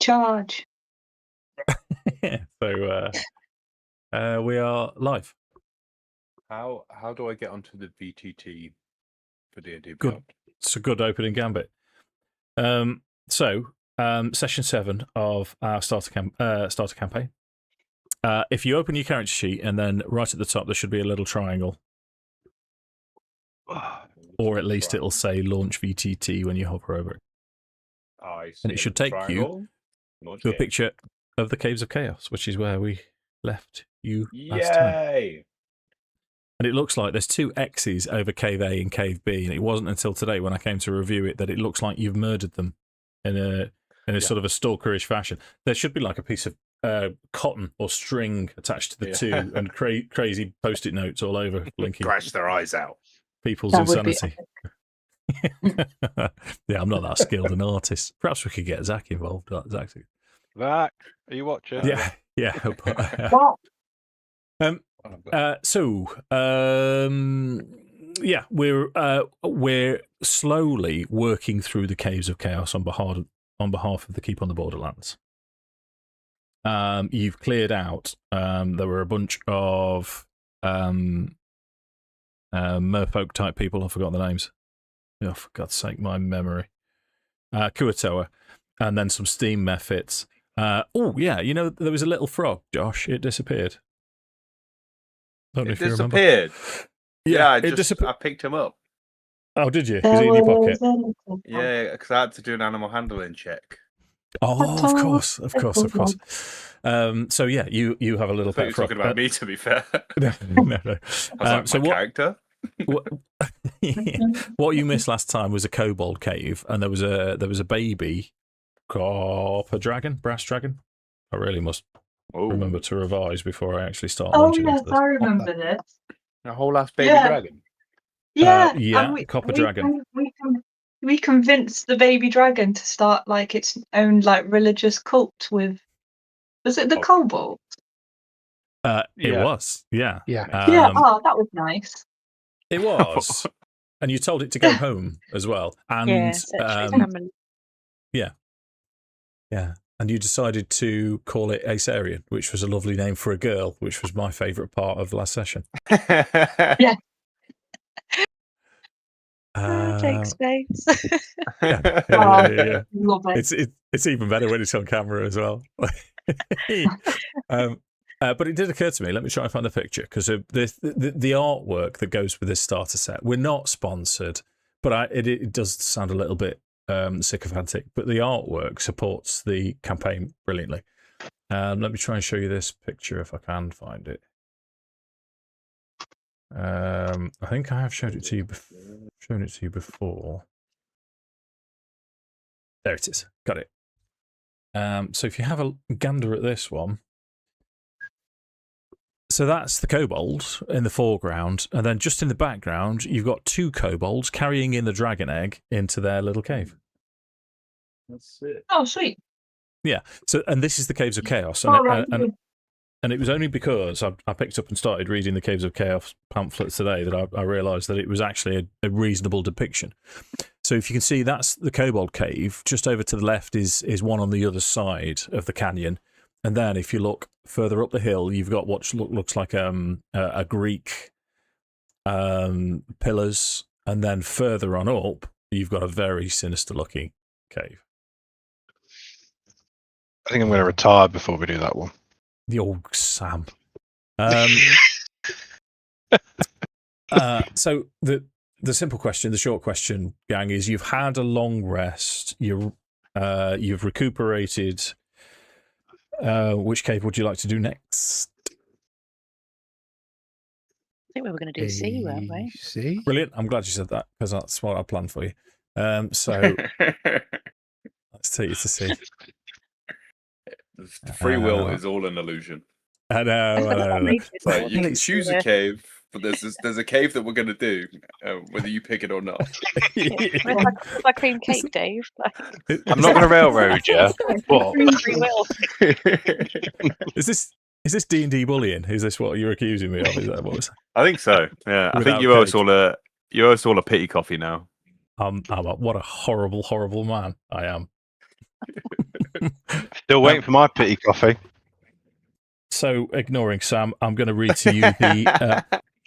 charge. So we are live. How do I get onto the VTT for D&D? Good. It's a good opening gambit. Session 7 of our starter campaign. If you open your character sheet and then right at the top there should be a little triangle, or at least it'll say launch VTT when you hover over it. And it should take you to a picture of the Caves of Chaos, which is where we left you last time. And it looks like there's two X's over Cave A and Cave B, and it wasn't until today when I came to review it that it looks like you've murdered them in a sort of a stalkerish fashion. There should be like a piece of cotton or string attached to the two, and crazy post-it notes all over, blinking. Scratch their eyes out. People's insanity. Yeah, I'm not that skilled an artist. Perhaps we could get Zach involved. Zach, are you watching? Yeah. We're slowly working through the Caves of Chaos on behalf of the Keep on the Borderlands. You've cleared out. There were a bunch of merfolk type people. I forgot the names. Oh, for God's sake, my memory. Kuatoa, and then some steam mephits. There was a little frog, Josh. It disappeared. Don't know if you remember. Disappeared. Yeah, I I picked him up. Oh, did you? Was he in your pocket? Yeah, because I had to do an animal handling check. Oh, of course. You have a little pet frog. Talking about me, to be fair. No. I was character. What you missed last time was a kobold cave, and there was a baby copper dragon, brass dragon. I really must remember to revise before I actually start. Oh yes, I remember this. A whole ass baby dragon. Yeah, copper dragon. We convinced the baby dragon to start like its own like religious cult with. Was it the kobold? It was. Yeah. Oh, that was nice. It was. And you told it to go home as well. And and you decided to call it Aasimar, which was a lovely name for a girl, which was my favourite part of last session. Yeah. Take space. Yeah. Love it. It's even better when it's on camera as well. But it did occur to me, let me try and find the picture, because the artwork that goes with this starter set, we're not sponsored, but it does sound a little bit sycophantic, but the artwork supports the campaign brilliantly. Let me try and show you this picture if I can find it. I think I have shown it to you before. There it is. Got it. So if you have a gander at this one, so that's the kobold in the foreground, and then just in the background, you've got two kobolds carrying in the dragon egg into their little cave. That's it. Oh, sweet. Yeah. So, and this is the Caves of Chaos, and it was only because I picked up and started reading the Caves of Chaos pamphlets today that I realised that it was actually a reasonable depiction. So if you can see, that's the kobold cave. Just over to the left is one on the other side of the canyon. And then if you look further up the hill, you've got what looks like a Greek pillars. And then further on up, you've got a very sinister-looking cave. I think I'm going to retire before we do that one. The old Sam. So the simple question, the short question, gang, is you've had a long rest. You've recuperated. Which cave would you like to do next? I think we were going to do C, weren't we? C? Brilliant. I'm glad you said that, because that's what I planned for you. So let's take you to C. Free will is all an illusion. I know. So you can choose a cave, but there's a cave that we're going to do, whether you pick it or not. Where's my cream cake, Dave? I'm not going to railroad you. What? Free will. Is this D&D bullying? Is this what you're accusing me of? Is that what I think so. Yeah, I think you owe us all a pity coffee now. What a horrible, horrible man I am. Still waiting for my pity coffee. So, ignoring Sam, I'm going to read to you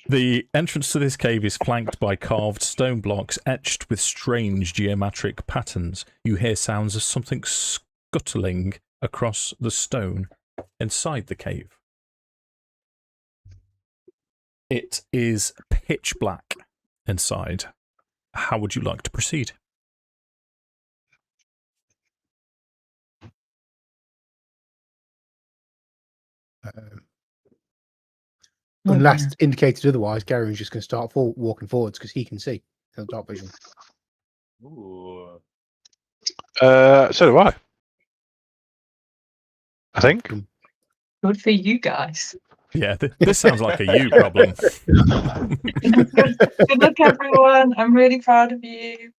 the entrance to this cave is flanked by carved stone blocks etched with strange geometric patterns. You hear sounds of something scuttling across the stone inside the cave. It is pitch black inside. How would you like to proceed? Unless indicated otherwise, Gerrion's just going to start walking forwards because he can see. He'll dark vision. Ooh. So do I. I think. Good for you guys. Yeah, this sounds like a you problem. Good luck, everyone. I'm really proud of you.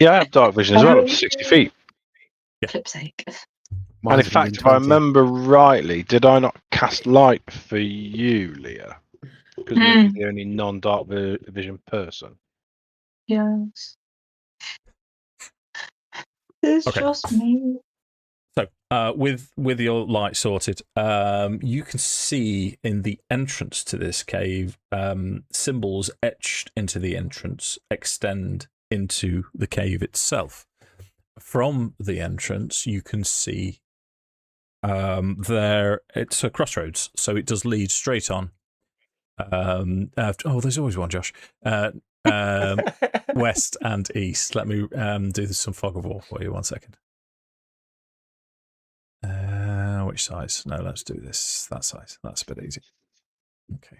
Yeah, I have dark vision as well, up to 60 feet. Flip's sake. And in fact, if I remember rightly, did I not cast light for you, Leah? Because you're the only non-dark vision person. Yes. It's just me. So, with your light sorted, you can see in the entrance to this cave, symbols etched into the entrance extend into the cave itself. From the entrance, you can see it's a crossroads, so it does lead straight on. There's always one, Josh. West and east. Let me do some fog of war for you. 1 second. Which size? No, let's do this. That size. That's a bit easy. Okay.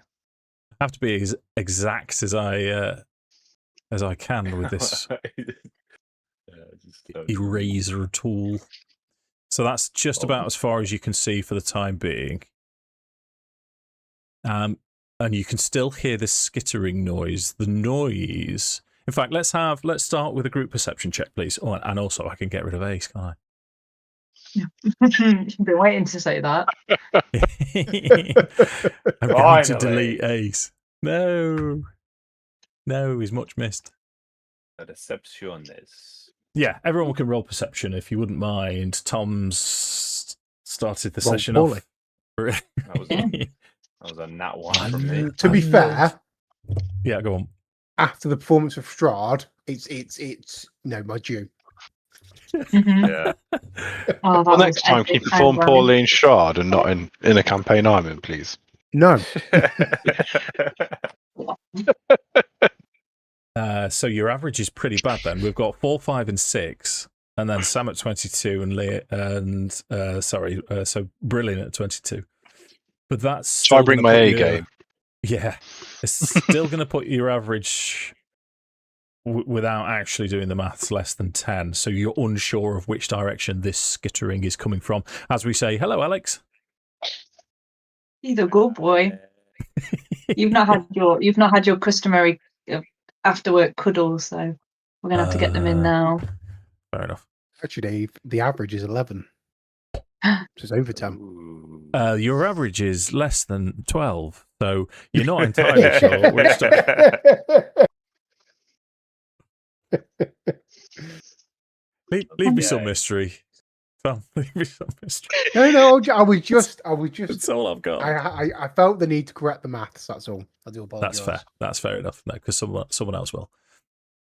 I have to be as exact as I can with this eraser tool. So that's just about as far as you can see for the time being. And you can still hear this skittering noise. The noise. In fact, let's start with a group perception check, please. Oh, and also I can get rid of Ace, can't I? You've been waiting to say that. I'm going to delete Ace. No, he's much missed. A deception is. Yeah, everyone can roll perception if you wouldn't mind. Tom's started the Roll session poorly. off. That was a nat one from me. To be fair, Yeah, go on. after the performance of Strahd, it's my due. Yeah. Oh, Well, next time, can you perform poorly in Shard and not in a campaign I'm in, please? No. So your average is pretty bad then. We've got 4, 5, and 6, and then Sam at 22 and Leah and so Brillin at 22. But that's So I bring my A game. Yeah, it's still going to put your average without actually doing the maths less than 10. So you're unsure of which direction this skittering is coming from. As we say, hello, Alex. He's a good boy. You've not had your customary after work cuddles, so we're gonna have to get them in now. Fair enough. Actually, the average is 11. So it's over 10. Your average is less than 12, so you're not entirely sure which leave me some mystery. Tom, leave me some mystery. No, I was just. That's all I've got. I felt the need to correct the maths. That's all. I do apologize. That's fair. That's fair enough. No, because someone else will.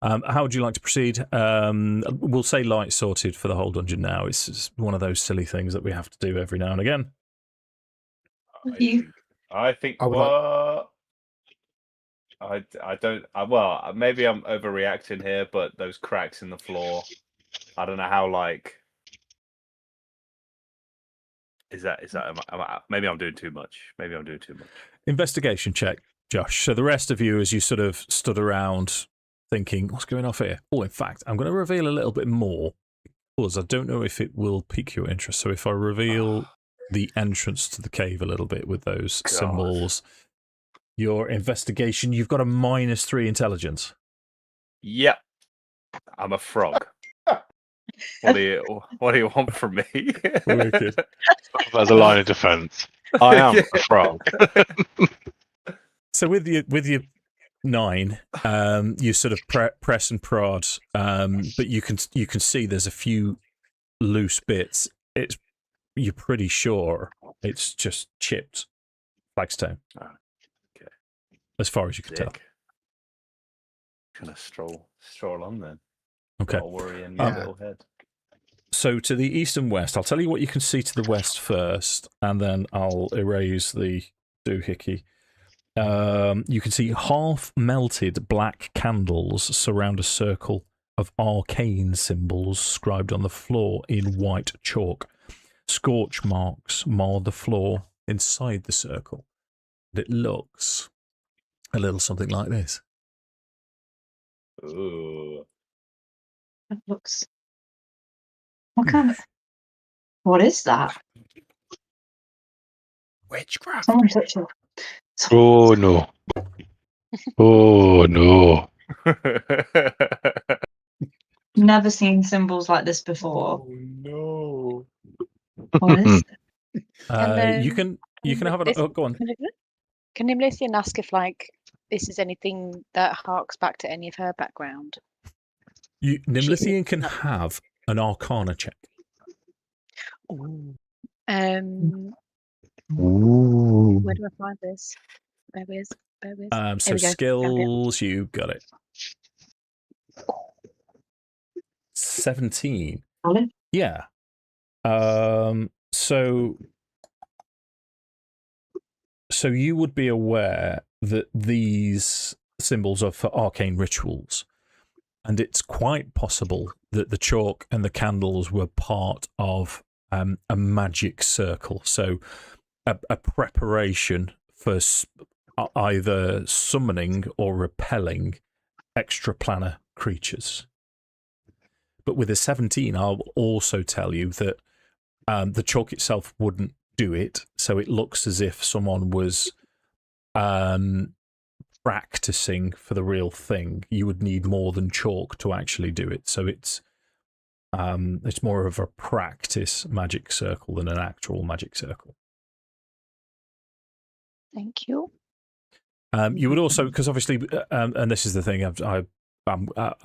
How would you like to proceed? We'll say light sorted for the whole dungeon now. It's just one of those silly things that we have to do every now and again. I think. Well, I don't. Well, maybe I'm overreacting here, but those cracks in the floor. I don't know how. Is that? Maybe I'm doing too much. Investigation check, Josh. So the rest of you, as you sort of stood around thinking, what's going on here? Oh, in fact, I'm going to reveal a little bit more because I don't know if it will pique your interest. So if I reveal the entrance to the cave a little bit with those symbols, your investigation, you've got a -3 intelligence. Yep. I'm a frog. What do you want from me? Wicked. As a line of defense, I am a frog. So with your 9, you sort of press and prod, but you can see there's a few loose bits. It's you're pretty sure it's just chipped flagstone. Okay. As far as you can tell. Gonna stroll on then. Okay. Not worry in my little head. So to the east and west, I'll tell you what you can see to the west first, and then I'll erase the doohickey. You can see half-melted black candles surround a circle of arcane symbols scribed on the floor in white chalk. Scorch marks mar the floor inside the circle. And it looks a little something like this. Ooh. It looks... What is that? Witchcraft. Someone touch it. Oh no. Oh no. Never seen symbols like this before. No. What is it? You can have it. Oh, go on. Can Nimlithien ask if this is anything that harks back to any of her background? Nimlithien can have an Arcana check. Ooh. Ooh. Where do I find this? Bear with. So skills, you got it. 17. Yeah. So you would be aware that these symbols are for arcane rituals, and it's quite possible that the chalk and the candles were part of a magic circle. So a preparation for either summoning or repelling extraplanar creatures. But with a 17, I'll also tell you that the chalk itself wouldn't do it, so it looks as if someone was practicing for the real thing. You would need more than chalk to actually do it, so it's more of a practice magic circle than an actual magic circle. Thank you. You would also, because obviously, and this is the thing, I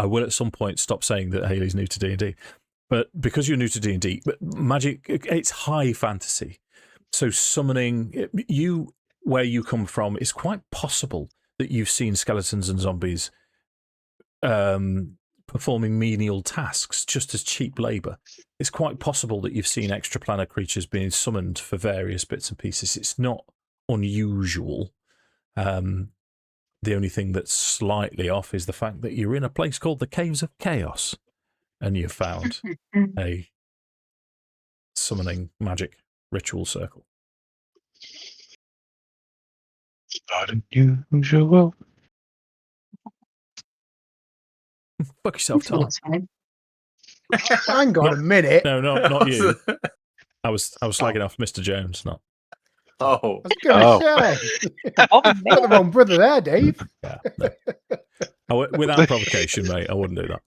will at some point stop saying that Hayley's new to D&D, but because you're new to D&D, magic, it's high fantasy. So summoning, where you come from, it's quite possible that you've seen skeletons and zombies performing menial tasks just as cheap labour. It's quite possible that you've seen extraplanar creatures being summoned for various bits and pieces. It's not unusual. The only thing that's slightly off is the fact that you're in a place called the Caves of Chaos, and you've found a summoning magic ritual circle. Not unusual. Fuck yourself, Tom. Hang on a minute. No, not you. I was slagging off Mr. Jones, not. Oh. I was going to say. Got the wrong brother there, Dave. Yeah, no. Without provocation, mate, I wouldn't do that.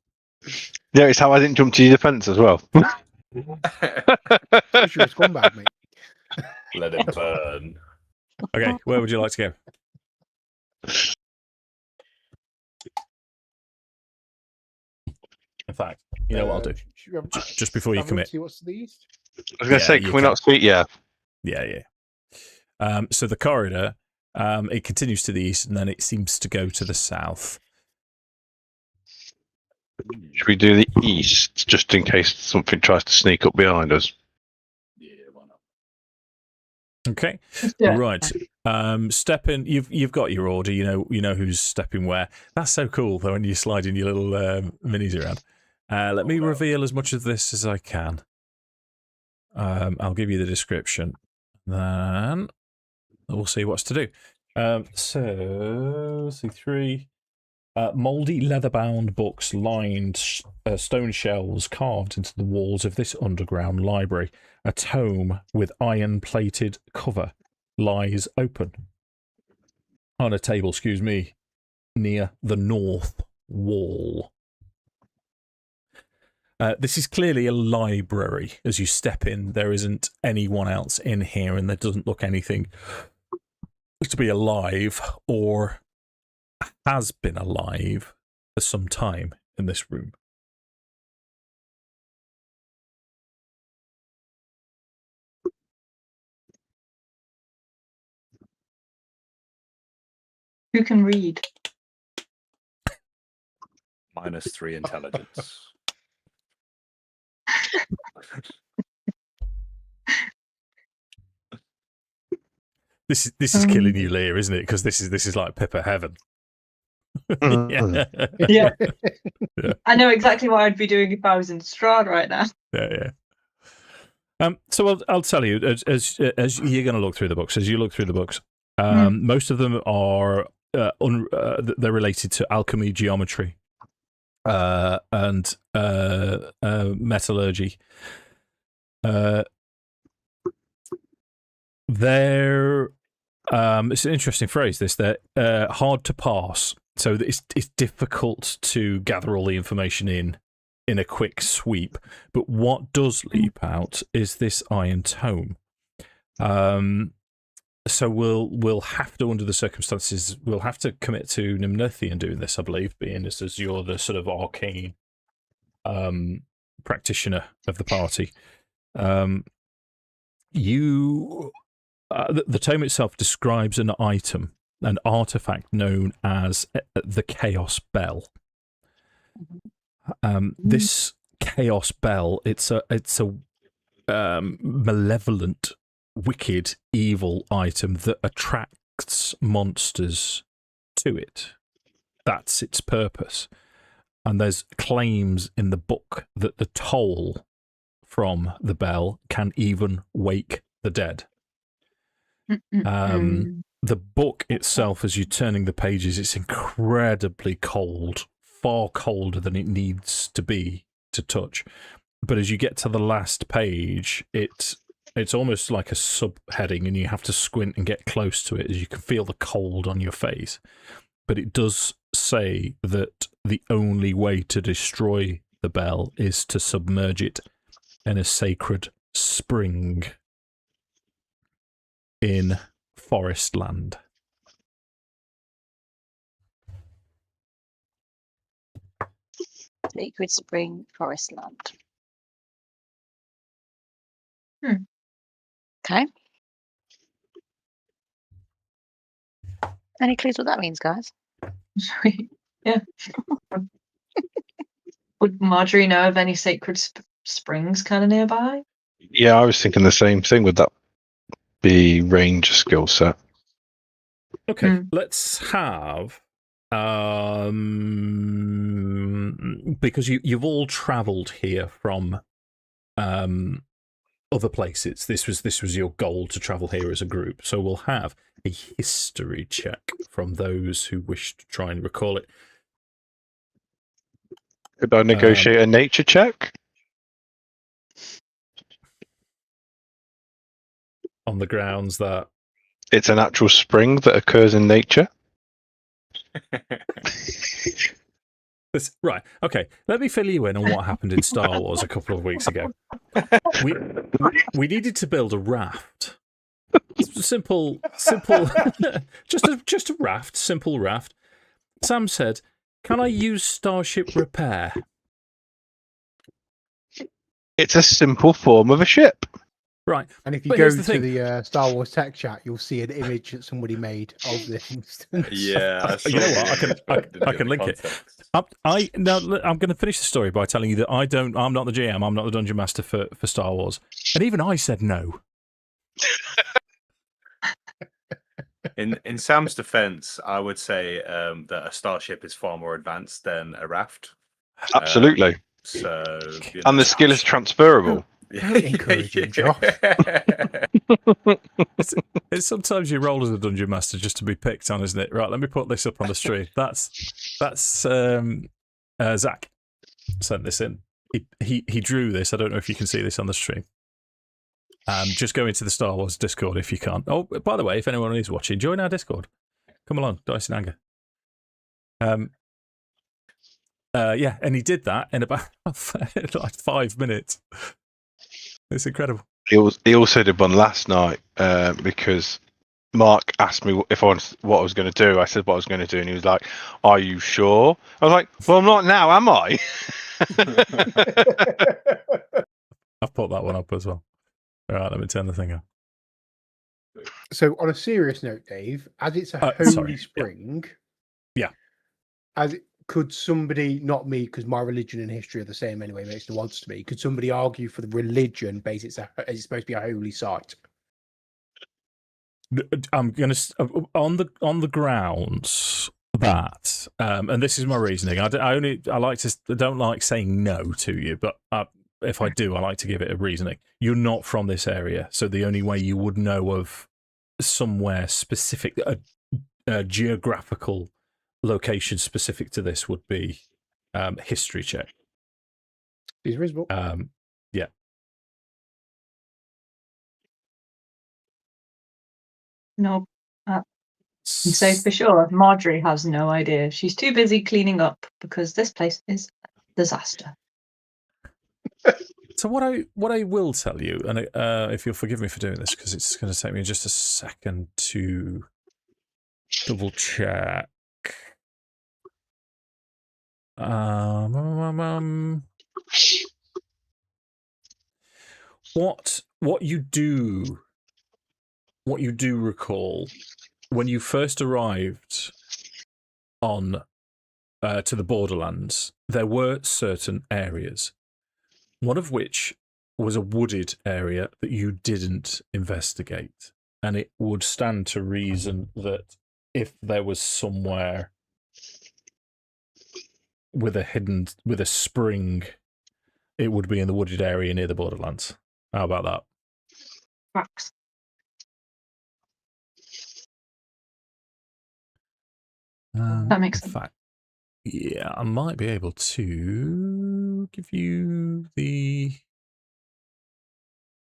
Yeah, it's how I didn't jump to your defence as well. You're a scumbag, mate. Let it burn. Okay, where would you like to go? In fact, you know what I'll do? Just before you commit. See what's to the east? I was going to say, can we not speak? Yeah. Yeah. So the corridor, it continues to the east, and then it seems to go to the south. Should we do the east, just in case something tries to sneak up behind us? Yeah, why not? Okay, right. Step in. You've got your order. You know who's stepping where. That's so cool though when you slide in your little minis around. Let me reveal as much of this as I can. I'll give you the description. Then we'll see what's to do. So let's see, 3 mouldy leather-bound books lined stone shelves carved into the walls of this underground library. A tome with iron-plated cover lies open on a table, near the north wall. This is clearly a library. As you step in, there isn't anyone else in here, and there doesn't look anything to be alive or has been alive for some time in this room. Who can read? -3 intelligence. This is killing you, Leah, isn't it? Because this is like Pippa heaven. Yeah. Yeah. I know exactly what I'd be doing if I was in Strahd right now. Yeah. So I'll tell you, as you're going to look through the books, most of them are they're related to alchemy, geometry, and metallurgy. They're it's an interesting phrase. They're hard to parse, so it's difficult to gather all the information in a quick sweep. But what does leap out is this iron tome. So we'll have to, under the circumstances, we'll have to commit to Nimlithien doing this, I believe, being as you're the sort of arcane practitioner of the party. The tome itself describes an item, an artifact known as the Chaos Bell. This Chaos Bell, it's a malevolent, wicked, evil item that attracts monsters to it. That's its purpose. And there's claims in the book that the toll from the bell can even wake the dead. The book itself, as you're turning the pages, it's incredibly cold, far colder than it needs to be to touch. But as you get to the last page, it's almost like a subheading, and you have to squint and get close to it as you can feel the cold on your face. But it does say that the only way to destroy the bell is to submerge it in a sacred spring in forest land. Sacred spring, forest land. Okay. Any clues what that means, guys? Yeah. Would Margery know of any sacred springs kind of nearby? Yeah, I was thinking the same thing. Would that be range skill set? Okay, let's have because you've all travelled here from other places. This was your goal to travel here as a group. So we'll have a history check from those who wish to try and recall it. Could I negotiate a nature check? On the grounds that it's an actual spring that occurs in nature. Right, okay. Let me fill you in on what happened in Star Wars a couple of weeks ago. We needed to build a raft. Simple, just a raft, simple raft. Sam said, "Can I use Starship Repair?" It's a simple form of a ship. Right. And if you go to the Star Wars tech chat, you'll see an image that somebody made of this instance. Yeah, you know what? I can link it. Now I'm going to finish the story by telling you that I'm not the GM. I'm not the Dungeon Master for Star Wars, and even I said no. In Sam's defense, I would say that a starship is far more advanced than a raft. Absolutely. And the skill is transferable. Very encouraging, Josh. It's sometimes you roll as a Dungeon Master just to be picked on, isn't it? Right, let me put this up on the stream. That's Zach sent this in. He drew this. I don't know if you can see this on the stream. Just go into the Star Wars Discord if you can't. Oh, by the way, if anyone is watching, join our Discord. Come along, Dice and Anger. Yeah, and he did that in about like 5 minutes. It's incredible. He also did one last night because Mark asked me what I was going to do. I said what I was going to do, and he was like, "Are you sure?" I was like, "Well, I'm not now, am I?" I've put that one up as well. All right, let me turn the thing on. So, on a serious note, Dave, as it's a holy sorry, spring, Yeah. Could somebody, not me, because my religion and history are the same anyway, makes no odds to me. Could somebody argue for the religion base? It's supposed to be a holy site. I'm gonna on the grounds that, and this is my reasoning. I don't like saying no to you, but if I do, I like to give it a reasoning. You're not from this area, so the only way you would know of somewhere specific, a geographical location specific to this would be history check. Is reasonable. Yeah. No, I can say for sure, Margery has no idea. She's too busy cleaning up because this place is a disaster. So what I will tell you, and if you'll forgive me for doing this, because it's going to take me just a second to double check. What you do recall when you first arrived on to the Borderlands, there were certain areas, one of which was a wooded area that you didn't investigate, and it would stand to reason that if there was somewhere with a spring, it would be in the wooded area near the Borderlands. How about that? Facts. That makes sense. In fact, yeah, I might be able to give you the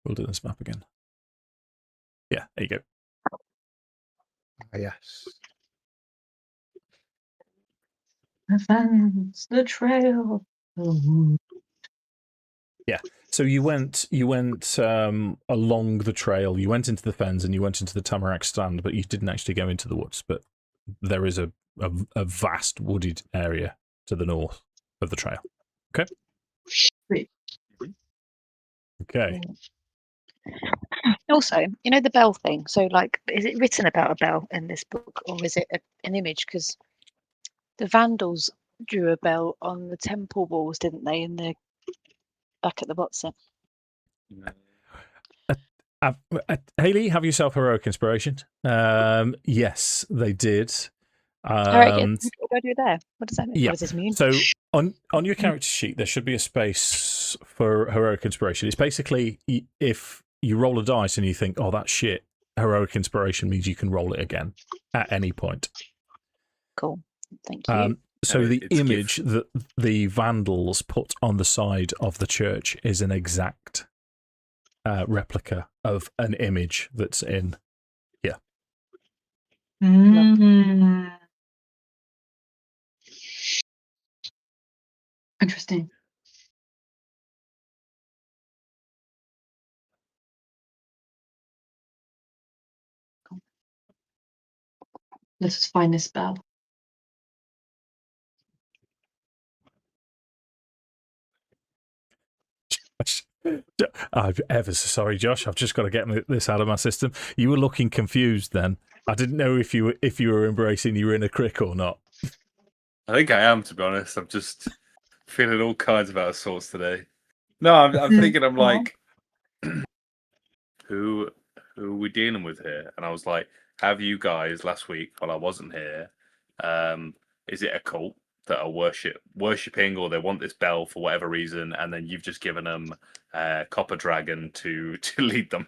wilderness map again. Yeah, there you go. Yes. Advance the trail. Yeah. So you went along the trail. You went into the fens and you went into the tamarack stand, but you didn't actually go into the woods. But there is a vast wooded area to the north of the trail. Okay. Sweet. Okay. Also, you know the bell thing. So, like, is it written about a bell in this book, or is it an image? Because the Vandals drew a bell on the temple walls, didn't they? In the back at the bottom. Hayley, have yourself heroic inspiration. Yes, they did. What do I do there? What does that mean? Yeah. What does this mean? So on your character sheet, there should be a space for heroic inspiration. It's basically if you roll a dice and you think, "Oh, that's shit," heroic inspiration means you can roll it again at any point. Cool. Thank you. So the image that the Vandals put on the side of the church is an exact replica of an image that's in here. Mm. Interesting. Let's find this bell. I'm ever so sorry, Josh. I've just got to get this out of my system. You were looking confused then. I didn't know if you were embracing your inner Krik or not. I think I am, to be honest. I'm just feeling all kinds of out of sorts today. No, I'm thinking, I'm like, who are we dealing with here? And I was like, have you guys last week while I wasn't here? Is it a cult that are worshipping, or they want this bell for whatever reason, and then you've just given them Copper Dragon to lead them?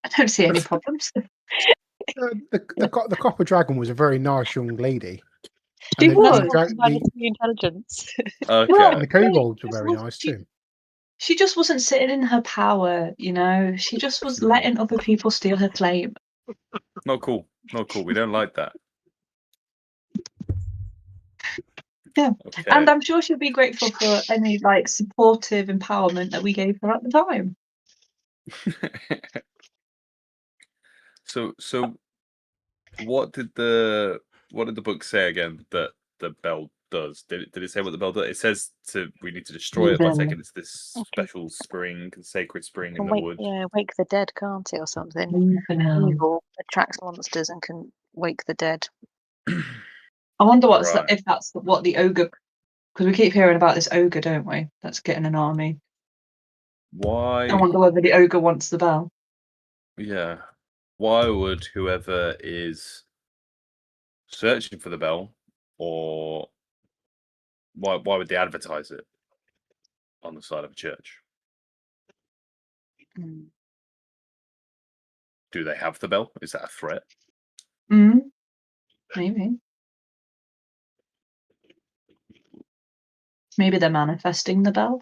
I don't see any problems. The Copper Dragon was a very nice young lady. She And was. The intelligence. Okay. Well, and the kobolds were very nice too. She just wasn't sitting in her power, you know. She just was letting other people steal her claim. Not cool. Not cool. We don't like that. Yeah. Okay. And I'm sure she'll be grateful for any like supportive empowerment that we gave her at the time. So what did the book say again that the bell does? Did it say what the bell does? It says we need to destroy it by taking it to this special spring, sacred spring in the woods. Yeah, wake the dead, can't it, or something? Evil attracts monsters and can wake the dead. I wonder if that's what the ogre, because we keep hearing about this ogre, don't we? That's getting an army. Why? I wonder whether the ogre wants the bell. Yeah. Why would whoever is searching for the bell, or why would they advertise it on the side of a church? Mm. Do they have the bell? Is that a threat? Maybe. Maybe they're manifesting the bell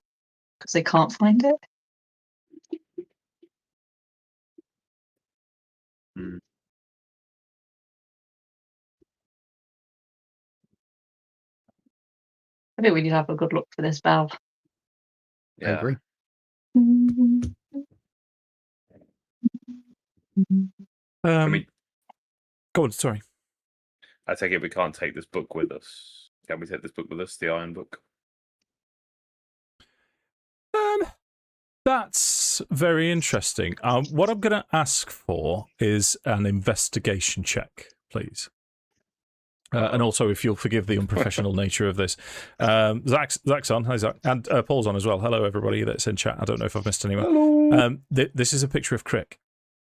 because they can't find it. I think we need to have a good look for this bell. Yeah. I agree. Go on, sorry. I take it we can't take this book with us. Can we take this book with us, the Iron Book? That's very interesting. What I'm going to ask for is an investigation check, please. And also, if you'll forgive the unprofessional nature of this. Zach's on. Hi, Zach. And Paul's on as well. Hello, everybody that's in chat. I don't know if I've missed anyone. Hello. This is a picture of Krik.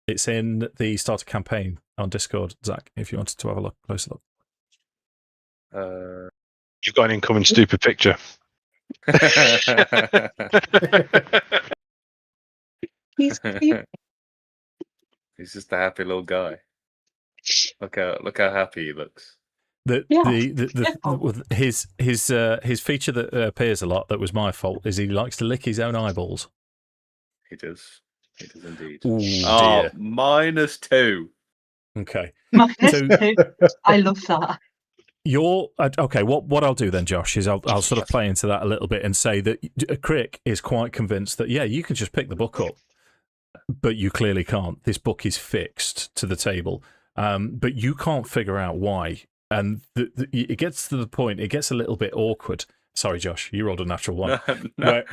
It's in the starter campaign on Discord, Zach, if you wanted to have a closer look. You've got an incoming stupid picture. He's cute. He's just a happy little guy. Look how happy he looks. His feature that appears a lot that was my fault is he likes to lick his own eyeballs. He does. He does indeed. Ooh, dear. -2. Okay. -2. I love that. Okay. What I'll do then, Josh, is I'll sort of play into that a little bit and say that Krik is quite convinced that you can just pick the book up, but you clearly can't. This book is fixed to the table, but you can't figure out why. And it gets to the point. It gets a little bit awkward. Sorry, Josh, you rolled a natural one. No.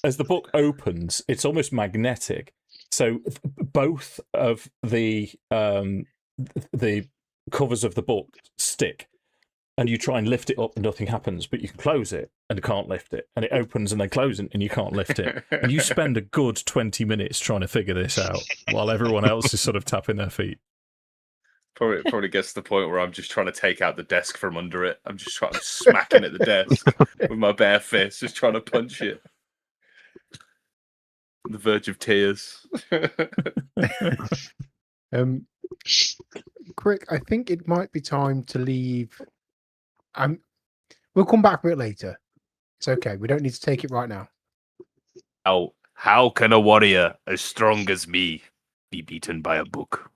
As the book opens, it's almost magnetic. So both of the covers of the book stick, and you try and lift it up and nothing happens, but you can close it and you can't lift it, and it opens and then closes and you can't lift it, and you spend a good 20 minutes trying to figure this out while everyone else is sort of tapping their feet. Probably gets to the point where I'm just trying to take out the desk from under it. I'm just smacking at the desk with my bare fist, just trying to punch it. On the verge of tears. Krik, I think it might be time to leave. We'll come back a bit later. It's okay. We don't need to take it right now. How can a warrior as strong as me be beaten by a book?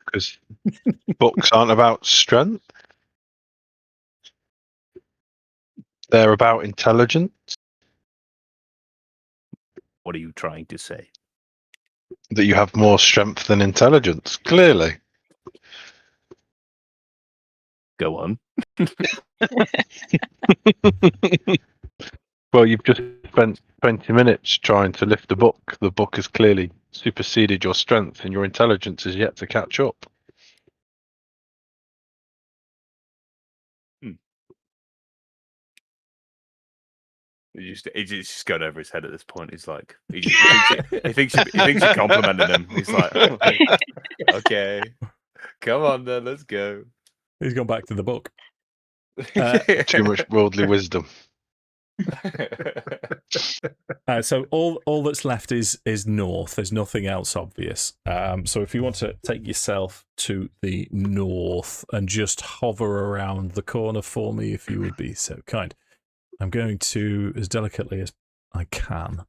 Because books aren't about strength. They're about intelligence. What are you trying to say? That you have more strength than intelligence, clearly. Go on. Well, you've just spent 20 minutes trying to lift the book. The book has clearly superseded your strength, and your intelligence is yet to catch up. He's just going over his head at this point. He's like, he thinks you're complimenting him. He's like, okay, come on then, let's go. He's gone back to the book. Too much worldly wisdom. So all that's left is north. There's nothing else obvious. So if you want to take yourself to the north and just hover around the corner for me, if you would be so kind. I'm going to, as delicately as I can.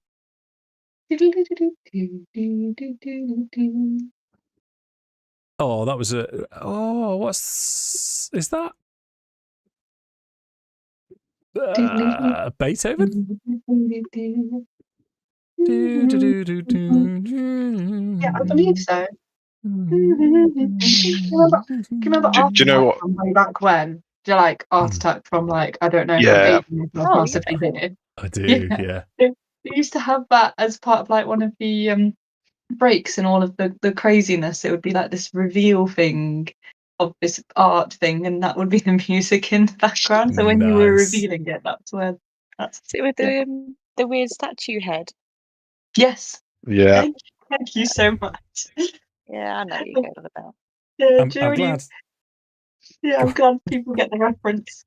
Oh, that was a... Oh, what's... Is that... Beethoven? Yeah, I believe so. Can you remember Do you know Art what? Attack from way back when? Do you like Art Attack from like, I don't know, from Yeah. 18 Oh, possibly here? I do, yeah. They used to have that as part of like one of the breaks in all of the craziness. It would be like this reveal thing of this art thing, and that would be the music in the background. So when you were Nice. revealing it, that's where that's Is it with the weird statue head? yes. Yeah. Thank you so much. Yeah, I know what you're going about. Yeah, I'm glad. I'm glad people get the reference.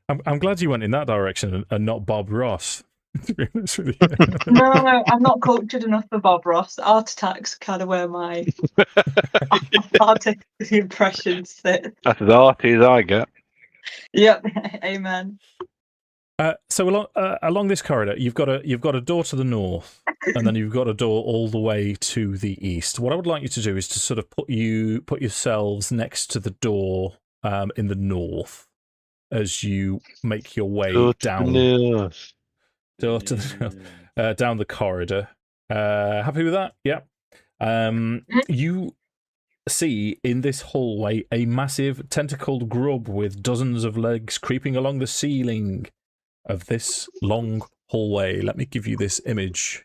I'm glad you went in that direction and not Bob Ross. To be honest with you. No, I'm not cultured enough for Bob Ross. Art Attack's kind of where my artistic impressions sit. That's as arty as I get. Yep, amen. So along this corridor, you've got a door to the north, and then you've got a door all the way to the east. What I would like you to do is to sort of put yourselves next to the door in the north as you make your way down down the corridor. Happy with that? Yeah. You see in this hallway a massive tentacled grub with dozens of legs creeping along the ceiling of this long hallway. Let me give you this image.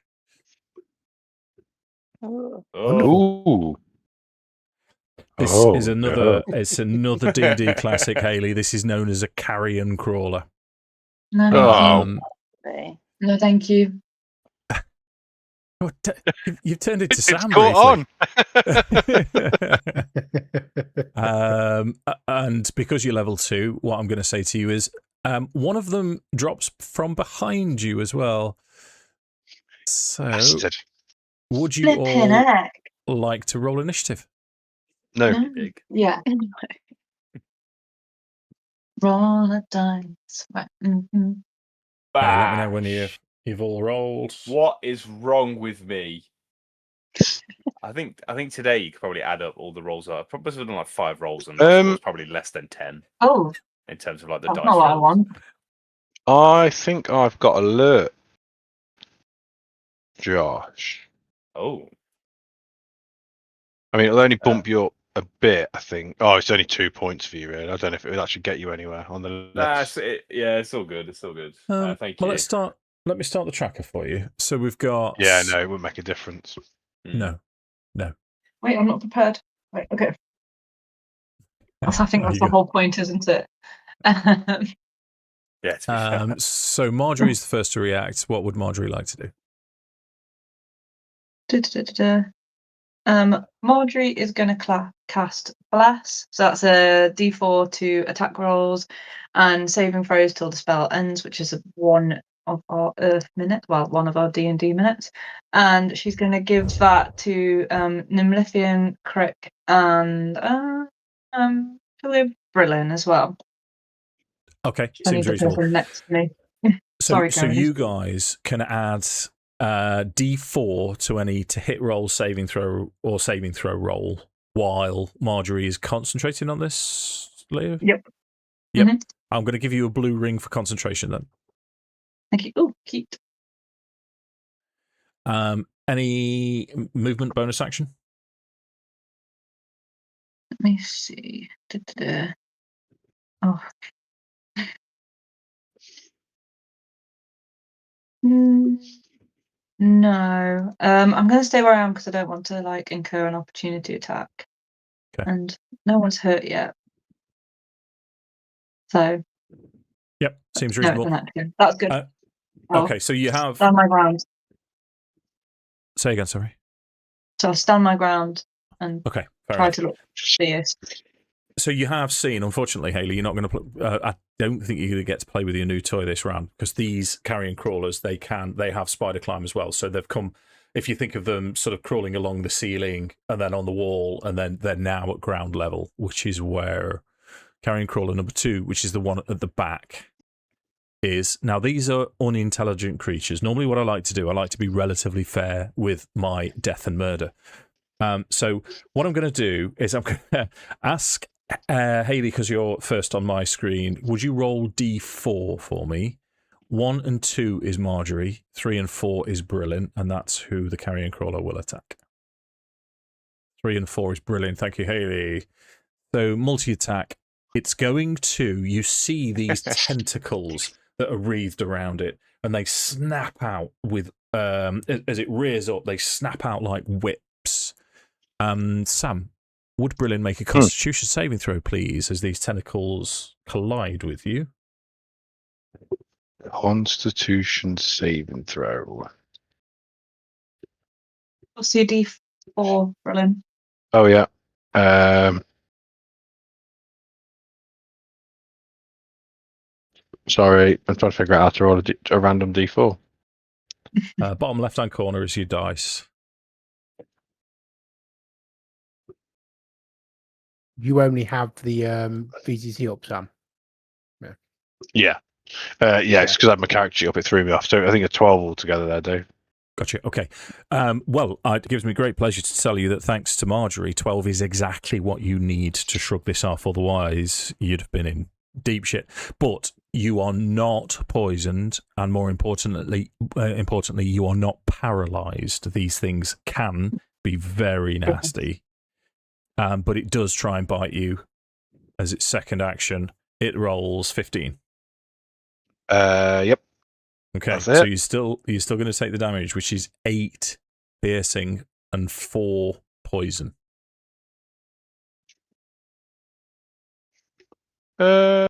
Ooh. This is another D&D classic, Hayley. This is known as a carrion crawler. No, no, thank you. You've turned into Sam. Caught on. And because you're level 2, what I'm going to say to you is one of them drops from behind you as well. So, Bastard. would you all like to roll initiative? No. Yeah. Roll a dice. Right. Mm-hmm. Let me know when you've all rolled. What is wrong with me? I think today you could probably add up all the rolls. I probably have done like 5 rolls, and it's probably less than 10. Oh, in terms of like the that's dice not what I rolls. want. I think I've got alert. Josh. Oh. I mean, it'll only bump you up a bit, I think. Oh, it's only 2 points for you, really. I don't know if it would actually get you anywhere on the list. It's all good. It's all good. Thank you. Well, let me start the tracker for you. So we've got... Yeah, no, it wouldn't make a difference. No. Wait, I'm not prepared. Wait, okay. I think that's the whole point, isn't it? Yeah. So Margery's the first to react. What would Margery like to do? Margery is going to cast Bless. So that's a D4 to attack rolls and saving throws till the spell ends, which is one of our Earth minutes. Well, one of our D&D minutes. And she's going to give that to Nimlithien, Krik, and Brillin as well. Okay, seems reasonable. Next to me. So you guys can add D4 to any to hit roll, saving throw, or saving throw roll while Margery is concentrating on this, Leah? Yep. Mm-hmm. I'm going to give you a blue ring for concentration then. Thank you. Oh, cute. Any movement bonus action? Let me see. Oh. No. I'm going to stay where I am because I don't want to like incur an opportunity attack. Okay. And no one's hurt yet. So. Yep, seems reasonable. No, that's good. Okay, so you have... Stand my ground. Say again, sorry. So I'll stand my ground and try to look fierce. So you have seen, unfortunately, Hayley, you're not going to play... I don't think you're going to get to play with your new toy this round because these carrion crawlers, they have spider climb as well. So they've come... If you think of them sort of crawling along the ceiling and then on the wall, and then they're now at ground level, which is where carrion crawler number 2, which is the one at the back, is. Now, these are unintelligent creatures. Normally what I like to do, I like to be relatively fair with my death and murder. So what I'm going to do is I'm going to ask Hayley, because you're first on my screen, would you roll D4 for me? 1 and 2 is Margery, 3 and 4 is Brillin, and that's who the carrion crawler will attack. 3 and 4 is brilliant. Thank you, Hayley. So multi-attack. It's going to, you see these tentacles that are wreathed around it, and they snap out with, as it rears up, they snap out like whips. Sam, would Brillin make a Constitution saving throw, please, as these tentacles collide with you? Constitution saving throw. What's your D4, Brillin? Oh, yeah. Sorry, I'm trying to figure out how to roll a random D4. Bottom left-hand corner is your dice. You only have the VTT up, Sam. Yeah. It's because I had my character sheet up, it threw me off. So I think a 12 altogether there, Dave. Gotcha. Okay. Well, it gives me great pleasure to tell you that thanks to Margery, 12 is exactly what you need to shrug this off. Otherwise, you'd have been in deep shit. But you are not poisoned, and more importantly, you are not paralyzed. These things can be very nasty, but it does try and bite you as its second action. It rolls 15. Yep. Okay, so you're still going to take the damage, which is 8 piercing and 4 poison. Wait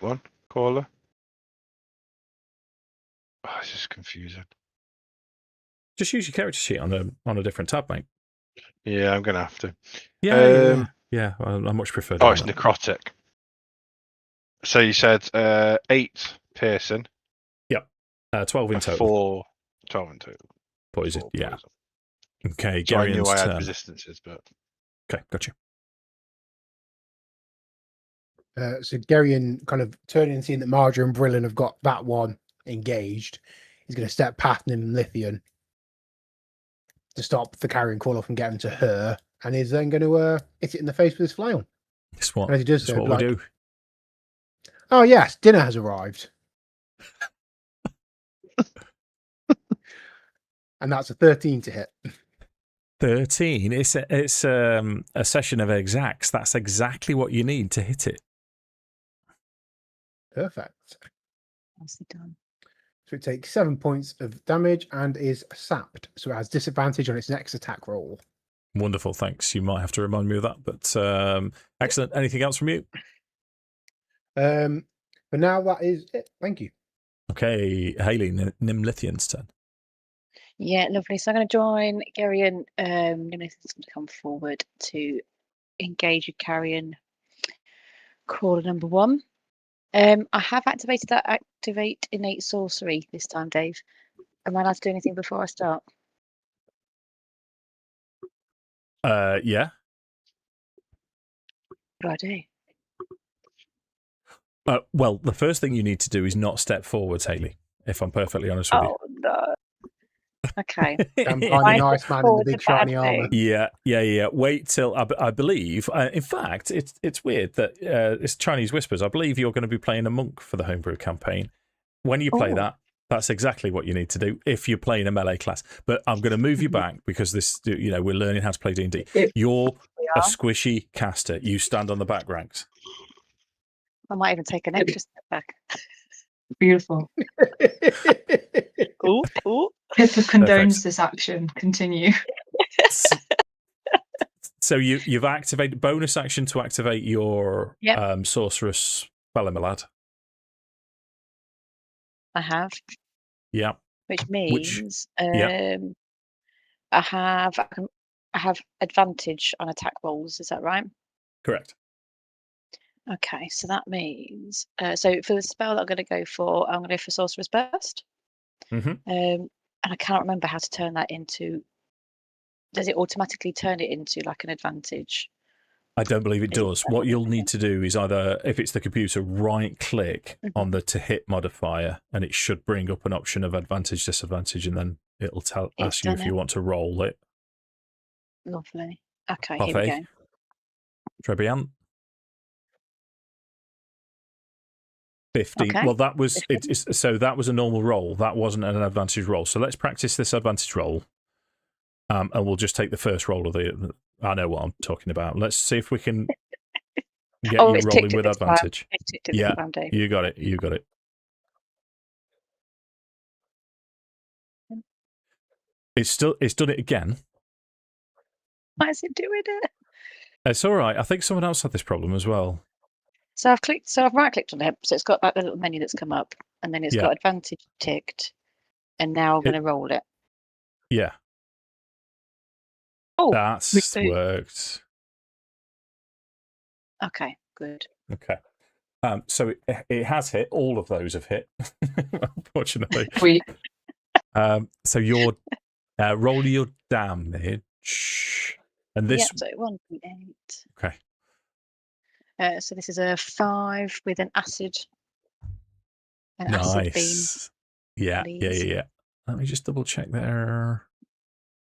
one, caller. Oh, this is confusing. Just use your character sheet on a different tab, mate. Yeah, I'm gonna have to. Yeah. I much prefer. Oh, it's necrotic. So you said 8 piercing. Yep. 12 in total. 12 in total. Poison. Yeah. Poison. Okay. So I knew I had turn. resistances, but Okay, gotcha. So Gerrion kind of turning and seeing that Margery and Brillin have got that one engaged. He's going to step past Nimlithien to stop the carrion call off and get him to her, and he's then going to hit it in the face with his flail. That's what, and as he does that's so, what we do. Oh yes, dinner has arrived. And that's a 13 to hit. 13. It's a session of exacts. That's exactly what you need to hit it. Perfect. Nicely done. So it takes 7 points of damage and is sapped. So it has disadvantage on its next attack roll. Wonderful, thanks. You might have to remind me of that, but excellent. Anything else from you? But now that is it. Thank you. Okay, Hayley, Nimlithien's turn. Yeah, lovely. So I'm going to join Gerrion. Nimlithien's going to come forward to engage with Carrion. Crawler number 1. I have activated that activate innate sorcery this time, Dave. Am I allowed to do anything before I start? Yeah. What do I do? Well, the first thing you need to do is not step forwards, Hayley, if I'm perfectly honest with you. Oh, no. Okay. I'm kind of nice man in the big shiny armor. Yeah. Wait till I believe. In fact, it's weird that it's Chinese Whispers. I believe you're going to be playing a monk for the homebrew campaign. When you play that, that's exactly what you need to do if you're playing a melee class. But I'm going to move you back because this, we're learning how to play D&D. You're a squishy caster. You stand on the back ranks. I might even take an extra step back. Beautiful. Ooh. Pippa condones this action. Continue. So you've activated bonus action to activate your sorceress spell, my lad. I have. Yeah. Which means I have advantage on attack rolls. Is that right? Correct. Okay, so that means so for the spell that I'm going to go for, I'm going to go for Sorcerer's Burst. Mm-hmm. And I can't remember how to turn that into. Does it automatically turn it into like an advantage? I don't believe it does. What you'll need to do is either, if it's the computer, right-click on the to hit modifier, and it should bring up an option of advantage, disadvantage, and then it'll ask you if you want to roll it. Lovely. Okay, Parfait. here we go. Trebian. 15. Okay. Well, that was so that was a normal roll. That wasn't an advantage roll. So let's practice this advantage roll. And we'll just take the first roll of the. I know what I'm talking about. Let's see if we can get you it's rolling ticked it with this time. advantage. It's ticked it this Yeah, time, Dave. you got it. You got it. It's done it again. Why is it doing it? It's all right. I think someone else had this problem as well. So I've right clicked on it. So it's got like the little menu that's come up, and then it's got advantage ticked, and now I'm going to roll it. Yeah. Oh, that's worked. Okay, good. Okay. So it has hit. All of those have hit, unfortunately. Sweet. So your roll your damage, and this. Yeah, so 1d8. Okay. So this is a 5 with an acid. Nice. Acid beam. Yeah. Let me just double check there.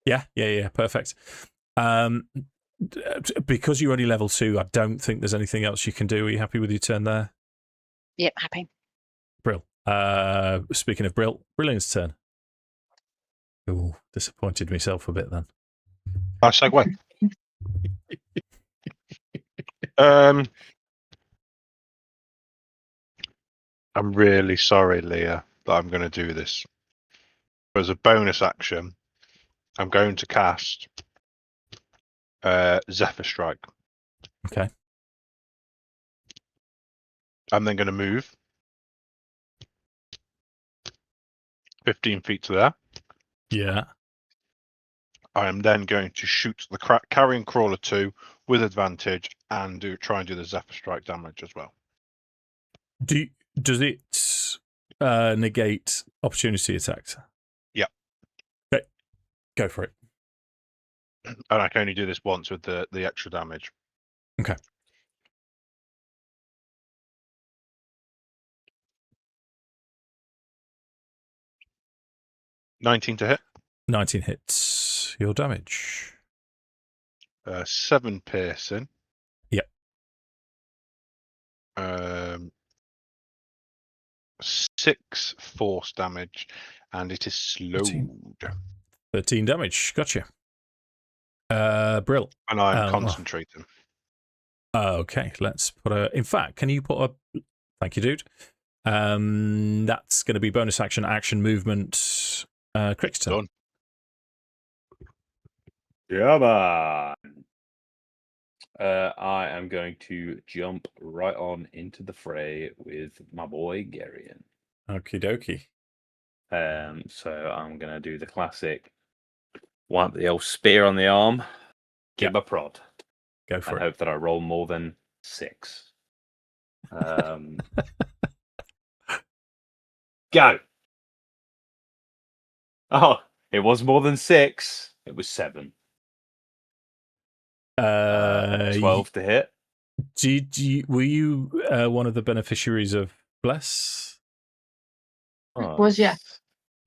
Yeah. Perfect. Because you're only level 2, I don't think there's anything else you can do. Are you happy with your turn there? Yep, happy. Brill. Speaking of Brillin's turn. Oh, disappointed myself a bit then. I segue. I'm really sorry, Leah, that I'm going to do this. As a bonus action, I'm going to cast Zephyr Strike. Okay. I'm then going to move 15 feet to there. Yeah. I am then going to shoot the Carrion Crawler 2 with advantage and try and do the Zephyr Strike damage as well. Does it negate opportunity attacks? Yeah. Okay. Go for it. And I can only do this once with the extra damage. Okay. $19 to hit. 19 hits. Your damage. 7 piercing. Yep. 6 force damage, and it is slowed. 13 damage. Gotcha. Brill. And I'm concentrating. Okay, let's put a. In fact, can you put a. Thank you, dude. That's going to be bonus action movement. Krik's turn. Done. Yeah, man. I am going to jump right on into the fray with my boy Gerrion. Okie dokie. So I'm going to do the classic, want the old spear on the arm, give a prod. Go for it. I hope that I roll more than 6. Go. Oh, it was more than 6. It was 7. 12 to hit. Were you one of the beneficiaries of Bless? Was, yeah.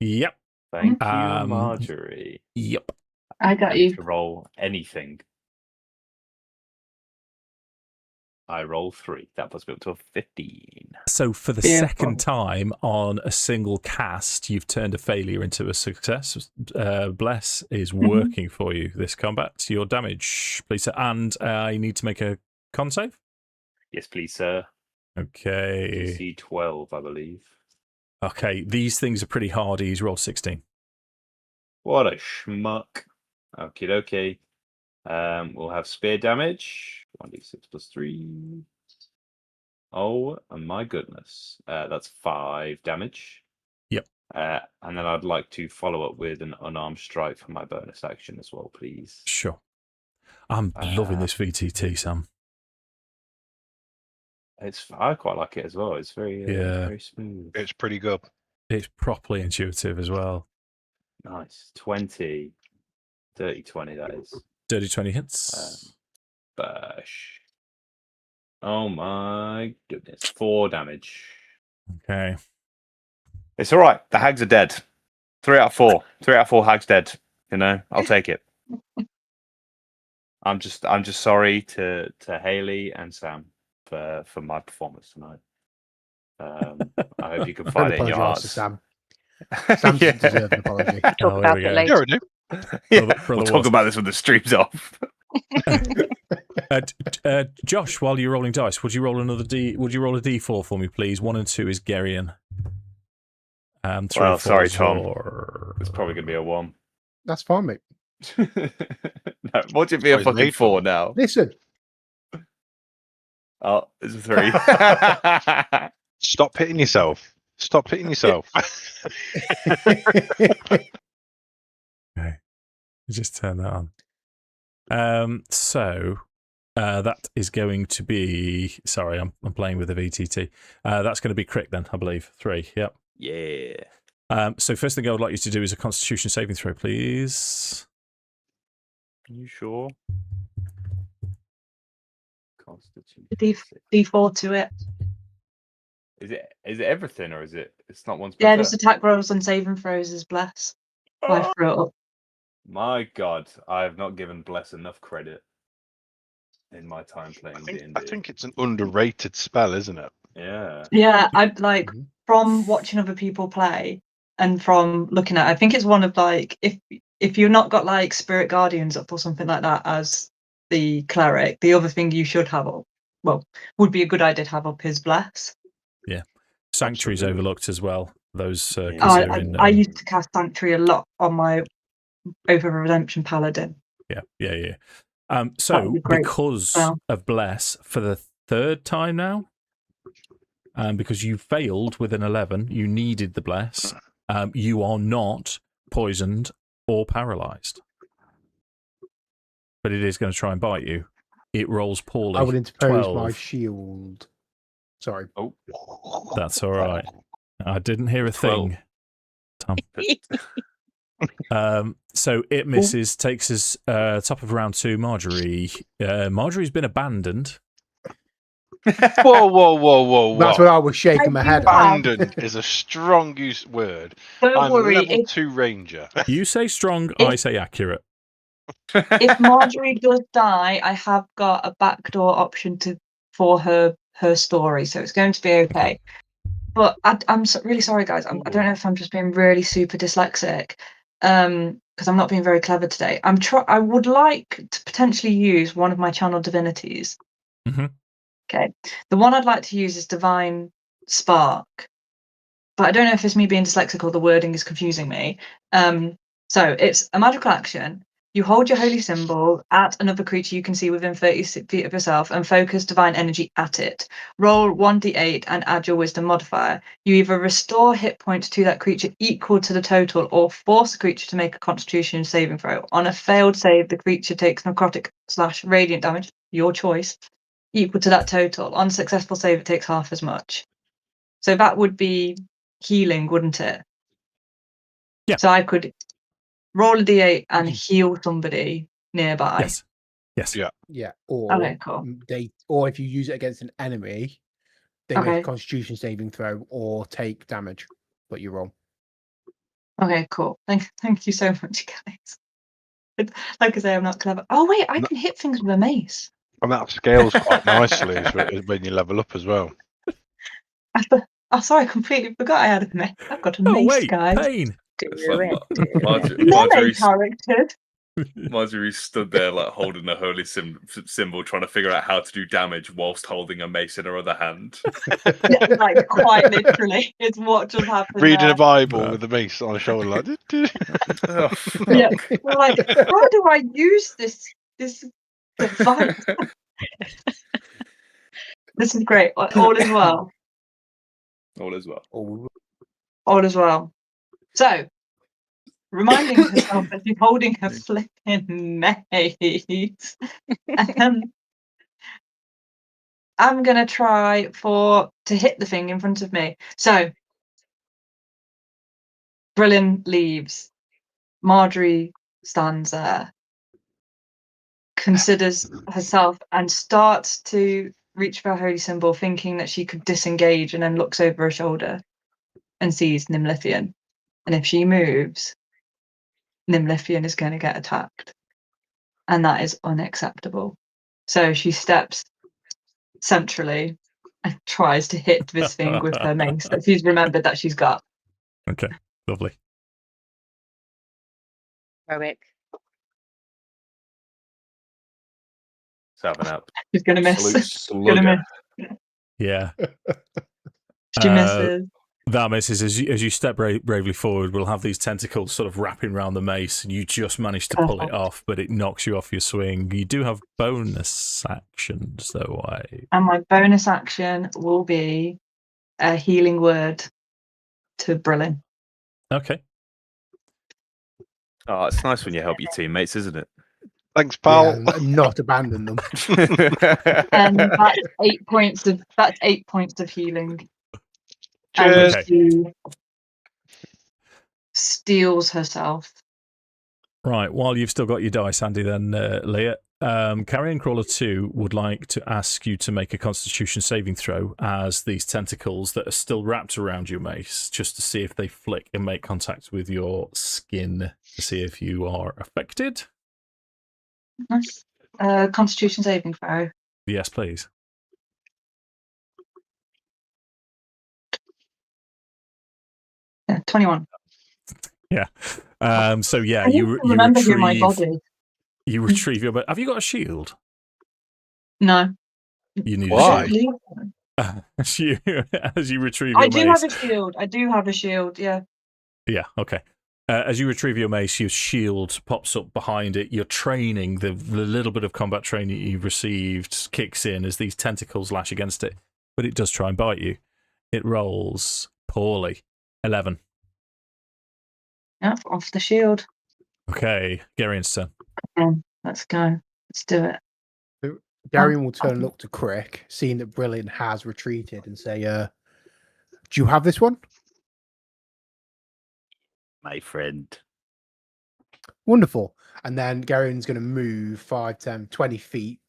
Yep. Thank you, Margery. Yep. I got you. To roll anything. I roll 3. That puts me up to a 15. So for the second time on a single cast, you've turned a failure into a success. Bless is working for you this combat. Your damage, please, sir. And I need to make a con save? Yes, please, sir. Okay. DC 12, I believe. Okay, these things are pretty hardy. He's rolled 16. What a schmuck. Okie dokie. We'll have spear damage. 1d6 plus 3. Oh my goodness. That's 5 damage. Yep. And then I'd like to follow up with an unarmed strike for my bonus action as well, please. Sure. I'm loving this VTT, Sam. I quite like it as well. It's very very smooth. It's pretty good. It's properly intuitive as well. Nice. 20. Dirty 20, that is. Dirty 20 hits. Bash. Oh my goodness. 4 damage. Okay. It's all right. The hags are dead. 3 out of 4. 3 out of 4 hags dead. You know, I'll take it. I'm just sorry to Hayley and Sam for my performance tonight. I hope you can find it in your hearts. Sam. Sam doesn't deserve an apology. Talk about it later. Yeah, I do. We'll talk about this when the stream's off. Josh, while you're rolling dice, would you roll another D? Would you roll a D4 for me, please? 1 and 2 is Gerrion. 3 well, and 4 sorry, is Tom. It's probably going to be a 1. That's fine, mate. No, watch it be a fucking 4 now. Listen. Oh, it's a 3. Stop hitting yourself. Stop hitting yourself. Okay. Just turn that on. So that is going to be. Sorry, I'm playing with the VTT. That's going to be Krik then, I believe. 3. Yep. Yeah. So first thing I would like you to do is a Constitution saving throw, please. Are you sure? Constitution. D4 to it. Is it everything or is it? It's not one. Yeah, just attack rolls and saving throws is bless. I threw it up. My God, I have not given Bless enough credit in my time playing D&D. I think it's an underrated spell, isn't it? Yeah. Yeah, I like from watching other people play and from looking at. I think it's one of like if you've not got like Spirit Guardians up or something like that as the cleric, the other thing you should have up, well, would be a good idea to have up is Bless. Yeah, Sanctuary's overlooked as well. Those I used to cast Sanctuary a lot on my over Redemption Paladin. Yeah. So because of Bless for the 3rd time now, because you failed with an 11, you needed the Bless. You are not poisoned or paralyzed, but it is going to try and bite you. It rolls poorly. I would interpose 12. my shield. Sorry. Oh, that's all right. I didn't hear a thing, Tom. So it misses, takes us top of round 2, Margery. Margery's been abandoned. Whoa. That's what I was shaking my head at. Abandoned is a strong use word. I'm level 2 ranger. You say strong, I say accurate. If Margery does die, I have got a backdoor option for her story, so it's going to be okay. But I'm really sorry, guys. I don't know if I'm just being really super dyslexic, because I'm not being very clever today. I would like to potentially use one of my channel divinities. Mm-hmm. Okay, the one I'd like to use is Divine Spark, but I don't know if it's me being dyslexic or the wording is confusing me. So it's a magical action. You hold your holy symbol at another creature you can see within 30 feet of yourself and focus divine energy at it. Roll 1d8 and add your wisdom modifier. You either restore hit points to that creature equal to the total or force the creature to make a constitution saving throw. On a failed save, the creature takes necrotic/radiant damage, your choice, equal to that total. On a successful save, it takes half as much. So that would be healing, wouldn't it? Yeah. So I could roll a d8 and heal somebody nearby. Yes. Yeah. Or Okay, cool. Or if you use it against an enemy, they make a Constitution saving throw or take damage, but you roll. Okay, cool. Thank you so much, guys. Like I say, I'm not clever. Oh wait, I can hit things with a mace. And that scales quite nicely when you level up as well. Sorry, I completely forgot I had a mace. I've got a mace, guys. Pain. Margery stood there like holding a holy symbol, trying to figure out how to do damage whilst holding a mace in her other hand. Yeah, like quite literally, it's what just happened. Reading a Bible with a mace on her shoulder, like. Yeah, we're like, how do I use this device? This is great. All is well. All is well. All is well. So, reminding herself that she's holding her flipping mace. I'm going to try to hit the thing in front of me. So, Brillin leaves. Margery stands there, considers herself, and starts to reach for her holy symbol, thinking that she could disengage, and then looks over her shoulder and sees Nimlithien. And if she moves, Nimlithien is going to get attacked. And that is unacceptable. So she steps centrally and tries to hit this thing with her mace that she's remembered that she's got. Okay, lovely. Heroic. 7 up. She's gonna miss. Absolute Gonna slugger. miss. Yeah. She misses. That misses. As you step bravely forward, we'll have these tentacles sort of wrapping around the mace, and you just manage to pull it off, but it knocks you off your swing. You do have bonus actions, though. And my bonus action will be a healing word to Brillin. Okay. Oh, it's nice when you help your teammates, isn't it? Thanks, pal. Yeah, not abandon them. And that's 8 points of healing. Cheers. And she steals herself. Right. While you've still got your dice handy, then Leah, Carrion Crawler 2 would like to ask you to make a Constitution saving throw as these tentacles that are still wrapped around your mace, just to see if they flick and make contact with your skin to see if you are affected. Nice. Constitution saving throw. Yes, please. Yeah, 21. Yeah. So yeah, I need you to remember who my god retrieve. is. You retrieve your. Have you got a shield? No. You need Why? a shield. As you retrieve your I mace. do have a shield. I do have a shield. Yeah. Yeah. Okay. As you retrieve your mace, your shield pops up behind it. Your training, the little bit of combat training you've received, kicks in as these tentacles lash against it, but it does try and bite you. It rolls poorly. 11. Yeah, off the shield. Okay, Gerrion's turn. Let's go. Let's do it. Gerrion will turn and look to Krik, seeing that Brillin has retreated, and say, do you have this one? My friend. Wonderful. And then Gerrion's going to move 5, 10, 20 feet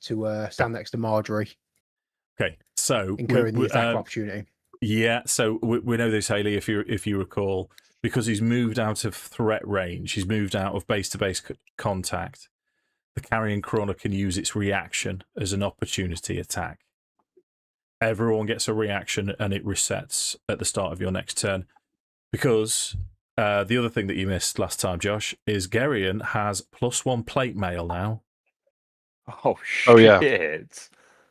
to stand next to Margery, Okay, so incurring the attack of opportunity. Yeah, so we know this, Hayley, if you recall, because he's moved out of threat range, he's moved out of base-to-base contact. The Carrion Crawler can use its reaction as an opportunity attack. Everyone gets a reaction, and it resets at the start of your next turn. Because the other thing that you missed last time, Josh, is Gerrion has +1 plate mail now. Oh, shit. Oh, yeah.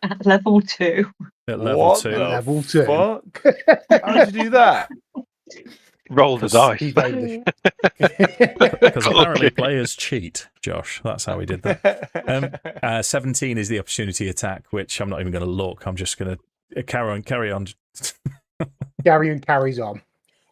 At level 2. At level What 2. the Level 2. fuck? How did you do that? Roll the dice. He's aimed Because apparently players cheat, Josh. That's how we did that. 17 is the opportunity attack, which I'm not even going to look. I'm just going to carry on. Gerrion carries on.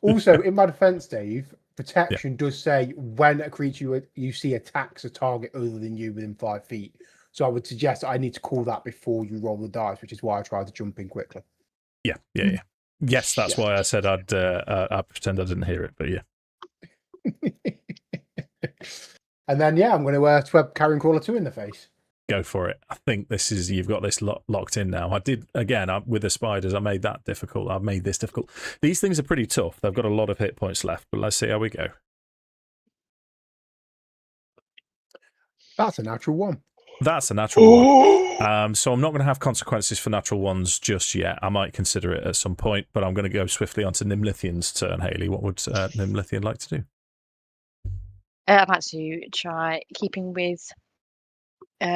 Also, in my defense, Dave, protection does say when a creature you see attacks a target other than you within 5 feet. So I would suggest I need to call that before you roll the dice, which is why I tried to jump in quickly. Yeah. Yes, that's why I said I'd pretend I didn't hear it, but yeah. And then, I'm going to tweb Carrion Crawler 2 in the face. Go for it. I think you've got this locked in now. I did, again, with the spiders, I made that difficult. I've made this difficult. These things are pretty tough. They've got a lot of hit points left, but let's see how we go. That's a natural 1. That's a natural 1. So I'm not going to have consequences for natural ones just yet. I might consider it at some point, but I'm going to go swiftly on to Nimlithien's turn. Hayley, what would Nimlithien like to do? I'd like to try keeping with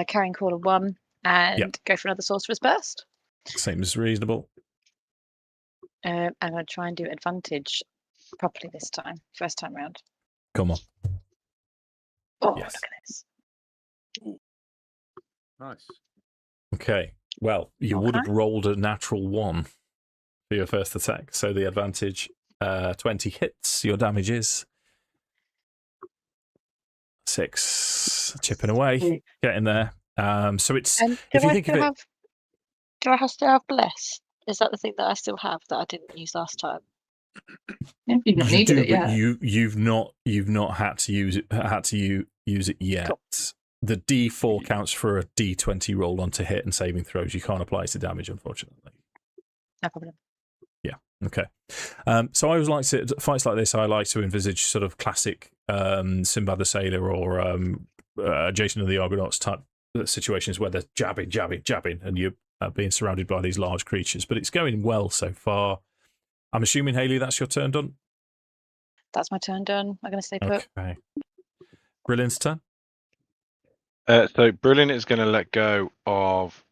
Carrion Crawler 1 and go for another Sorcerer's Burst. Seems reasonable. I'm going to try and do advantage properly this time, first time round. Come on. Oh, Yes. look at this. Nice. Okay. Well, you would have rolled a natural 1 for your first attack, so the advantage 20 hits. Your damage is 6, chipping away, getting there. So it's if you think of it. Do I still have Bless? Is that the thing that I still have that I didn't use last time? Yeah, you've not needed it yet. You've not had to use it yet. Cool. The D4 counts for a D20 roll onto hit and saving throws. You can't apply it to damage, unfortunately. No problem. Yeah. Okay. So I always like to fights like this. I like to envisage sort of classic Sinbad the Sailor or Jason of the Argonauts type situations where they're jabbing, and you're being surrounded by these large creatures. But it's going well so far. I'm assuming, Hayley, that's your turn done? That's my turn done. I'm going to stay put. Okay. Brillin's turn. So Brillin is going to let go of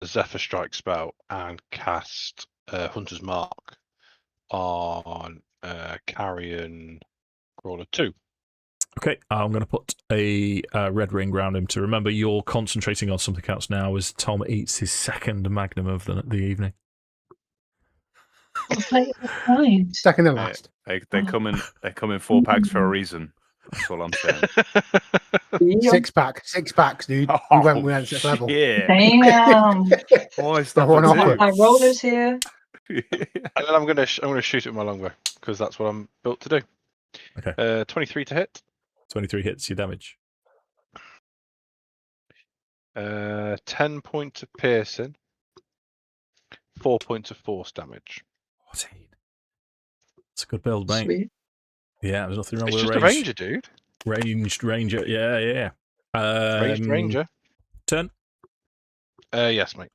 the Zephyr Strike spell and cast Hunter's Mark on Carrion Crawler 2. Okay, I'm going to put a red ring around him to remember you're concentrating on something else now as Tom eats his second magnum of the evening. Fine. Second and last. They come in 4 packs for a reason. That's all I'm saying. Six packs, dude. We went next level. Yeah. Damn. Why stop Everyone at offer. two? My rollers here. And then I'm gonna shoot it with my longbow because that's what I'm built to do. Okay. 23 to hit. 23 hits your damage. 10 points of piercing. 4 points of force damage. 14. It's a good build, mate. Sweet. Yeah, there's nothing wrong It's with just a a ranger, dude. Ranged ranger. Yeah. Ranged ranger. Turn. Yes, mate.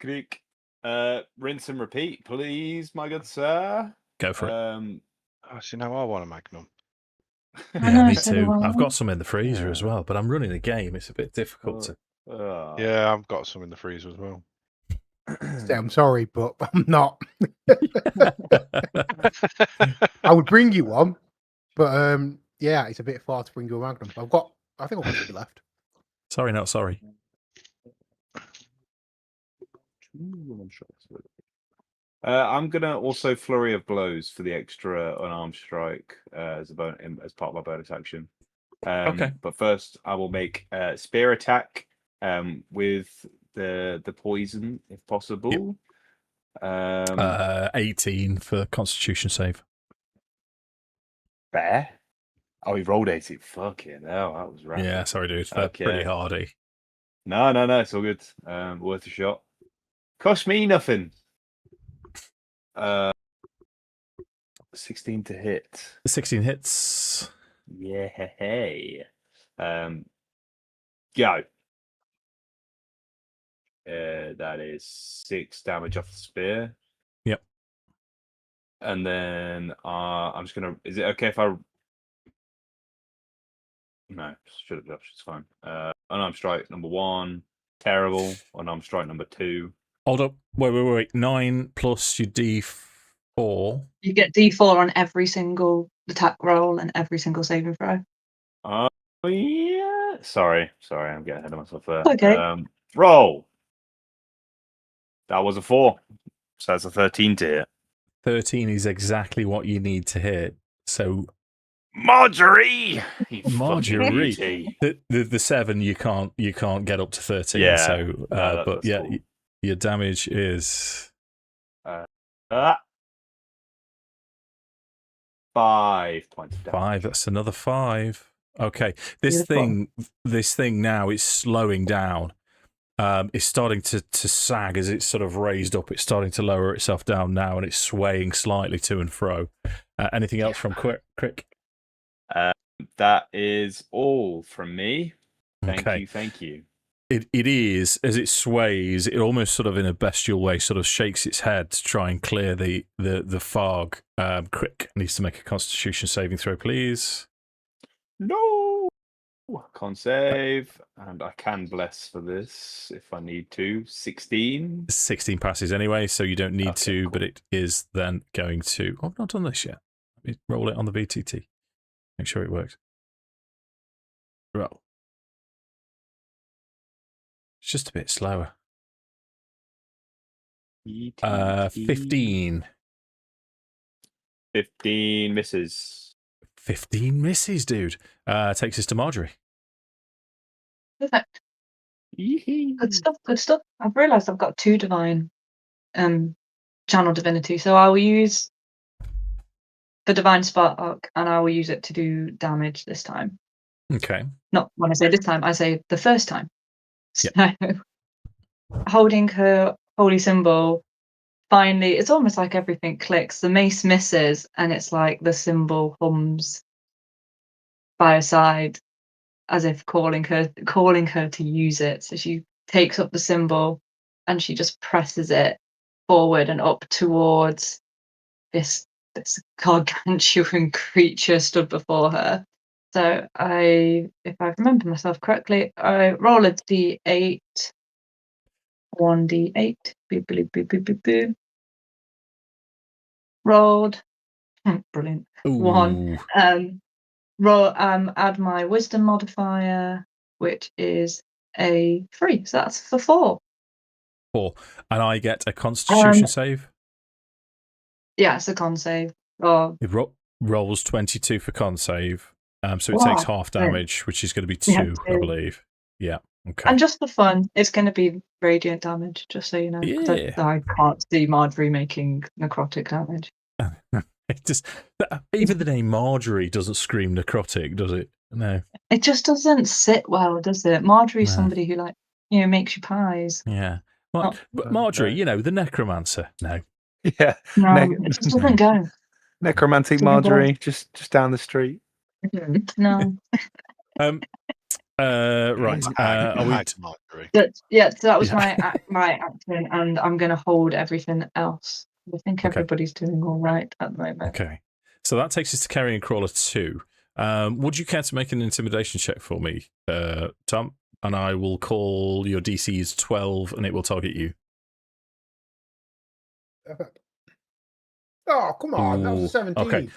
Krik. Rinse and repeat, please, my good sir. Go for it. Oh, see, now I want a magnum. Yeah, me so too. do I. I've got some in the freezer as well, but I'm running a game. It's a bit difficult to. Yeah, I've got some in the freezer as well. Say, I'm sorry, but I'm not. I would bring you one, but yeah, it's a bit far to bring you a magnum. I think I've got 2 left. Sorry, not sorry. I'm gonna also flurry of blows for the extra unarmed strike as part of my bonus action. Okay. But first, I will make a spear attack with the poison if possible. 18 for Constitution save. Bear. Oh, he rolled 18. Fucking hell, that was right. Yeah, sorry, dude. They're pretty hardy. No, it's all good. Worth a shot. Cost me nothing. 16 to hit. 16 hits. Yeah. Hey. Go. That is 6 damage off the spear. Yep. And then I'm just gonna. Is it okay if I? No, should have. It's fine. Unarmed strike number 1, terrible. Unarmed strike number 2. Hold up. Wait. 9 plus your D4. You get D4 on every single attack roll and every single saving throw. Oh yeah. Sorry, I'm getting ahead of myself there. Okay. Roll. That was a 4. So that's a 13 to hit. 13 is exactly what you need to hit. So Margery. Margery. The 7 you can't get up to 13. Yeah. So but yeah, cool. your damage is 5 points of damage. 5. That's another 5. Okay. This Beautiful. thing now is slowing down. It's starting to sag as it's sort of raised up. It's starting to lower itself down now, and it's swaying slightly to and fro. Anything else from Krik? That is all from me. Thank you. It is, as it sways, it almost sort of in a bestial way sort of shakes its head to try and clear the fog. Krik needs to make a Constitution saving throw, please. No. Can't save, and I can bless for this if I need to. 16. 16 passes anyway, so you don't need to, cool. but it is then going to... Oh, I've not done this yet. Let me roll it on the VTT. Make sure it works. Roll. It's just a bit slower. 15. 15 misses. 15 misses, dude. Takes us to Margery. Perfect. Good stuff. I've realised I've got 2 divine channel divinity, so I will use the divine spark and I will use it to do damage this time. Okay. Not when I say this time, I say the first time. Yep. So holding her holy symbol, finally, it's almost like everything clicks. The mace misses and it's like the symbol hums by her side as if calling her to use it. So she takes up the symbol and she just presses it forward and up towards this this gargantuan creature stood before her. So if I remember myself correctly, I roll a d8, 1d8, boop, boop, boop, boop, boop, boop. Rolled, brilliant. Ooh. 1. Roll. Add my wisdom modifier, which is a 3. So that's for 4. 4, and I get a Constitution save. Yeah, it's a con save. Oh, It rolls 22 for con save. So it wow. takes half damage, which is going to be 2, I believe. Yeah. Okay. And just for fun, it's going to be radiant damage, just so you know. Yeah. I can't see Margery making necrotic damage. It just, even the name Margery doesn't scream necrotic, does it? No. It just doesn't sit well, does it? Margery's somebody who, like, makes you pies. Yeah. But Margery, the necromancer. No. Yeah. No, it just doesn't go. Necromancy Margery, just down the street. No. Right. Are we? So that was my action, and I'm going to hold everything else. I think everybody's doing all right at the moment. Okay. So that takes us to Carrion Crawler 2. Would you care to make an intimidation check for me, Tom? And I will call your DC is 12, and it will target you. Oh, come on. That was a 17. Okay.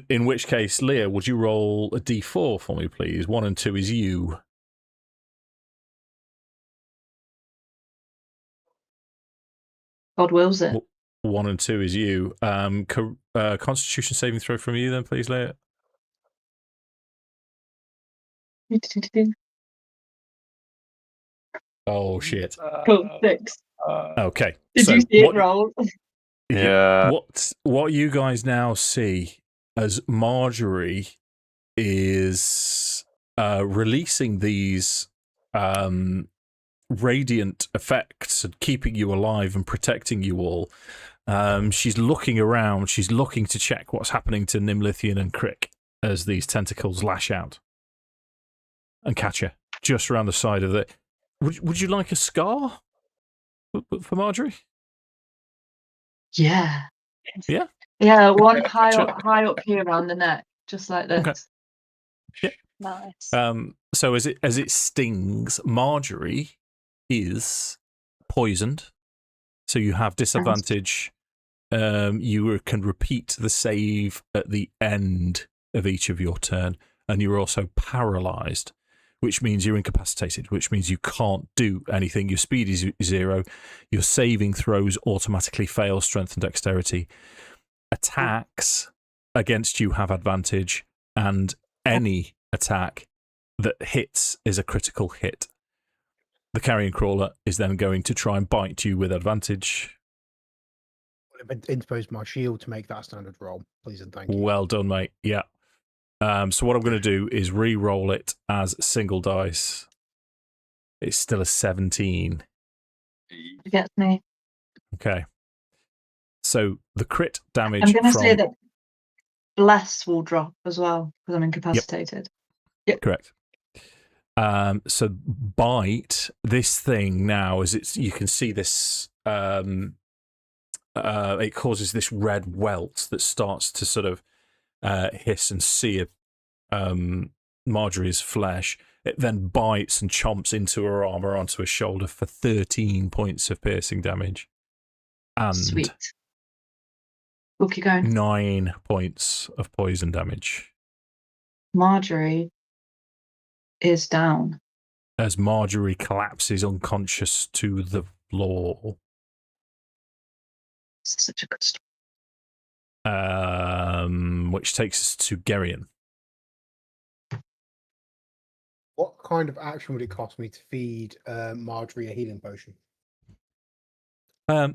In which case, Leah, would you roll a d4 for me, please? 1 and 2 is you. God wills it. 1 and 2 is you. Constitution saving throw from you, then, please, Leah. Oh, shit. Cool, 6. Okay. Did you see it roll? Yeah. What you guys now see as Margery is releasing these radiant effects and keeping you alive and protecting you all. She's looking around. She's looking to check what's happening to Nimlithien and Krik as these tentacles lash out and catch her just around the side of the... Would you like a scar for Margery? Yeah. Yeah? Yeah, one high up here around the neck, just like this. Okay. Yeah. Nice. So as it stings, Margery is poisoned, so you have disadvantage. You can repeat the save at the end of each of your turn, and you're also paralyzed, which means you're incapacitated, which means you can't do anything. Your speed is 0. Your saving throws automatically fail strength and dexterity. Attacks against you have advantage, and any attack that hits is a critical hit. The Carrion Crawler is then going to try and bite you with advantage. I interposed my shield to make that standard roll, please and thank you. Well done, mate. Yeah. So what I'm going to do is re-roll it as single dice. It's still a 17. You get me. Okay. So the crit damage. I'm going to say that bless will drop as well because I'm incapacitated. Yep. Correct. So bite, this thing now, as you can see this, it causes this red welt that starts to sort of hiss and sear Margery's flesh. It then bites and chomps into her arm or onto her shoulder for 13 points of piercing damage. And sweet. We'll keep going. 9 points of poison damage. Margery is down. As Margery collapses unconscious to the floor. This is such a good story. Which takes us to Gerrion. What kind of action would it cost me to feed Margery a healing potion? I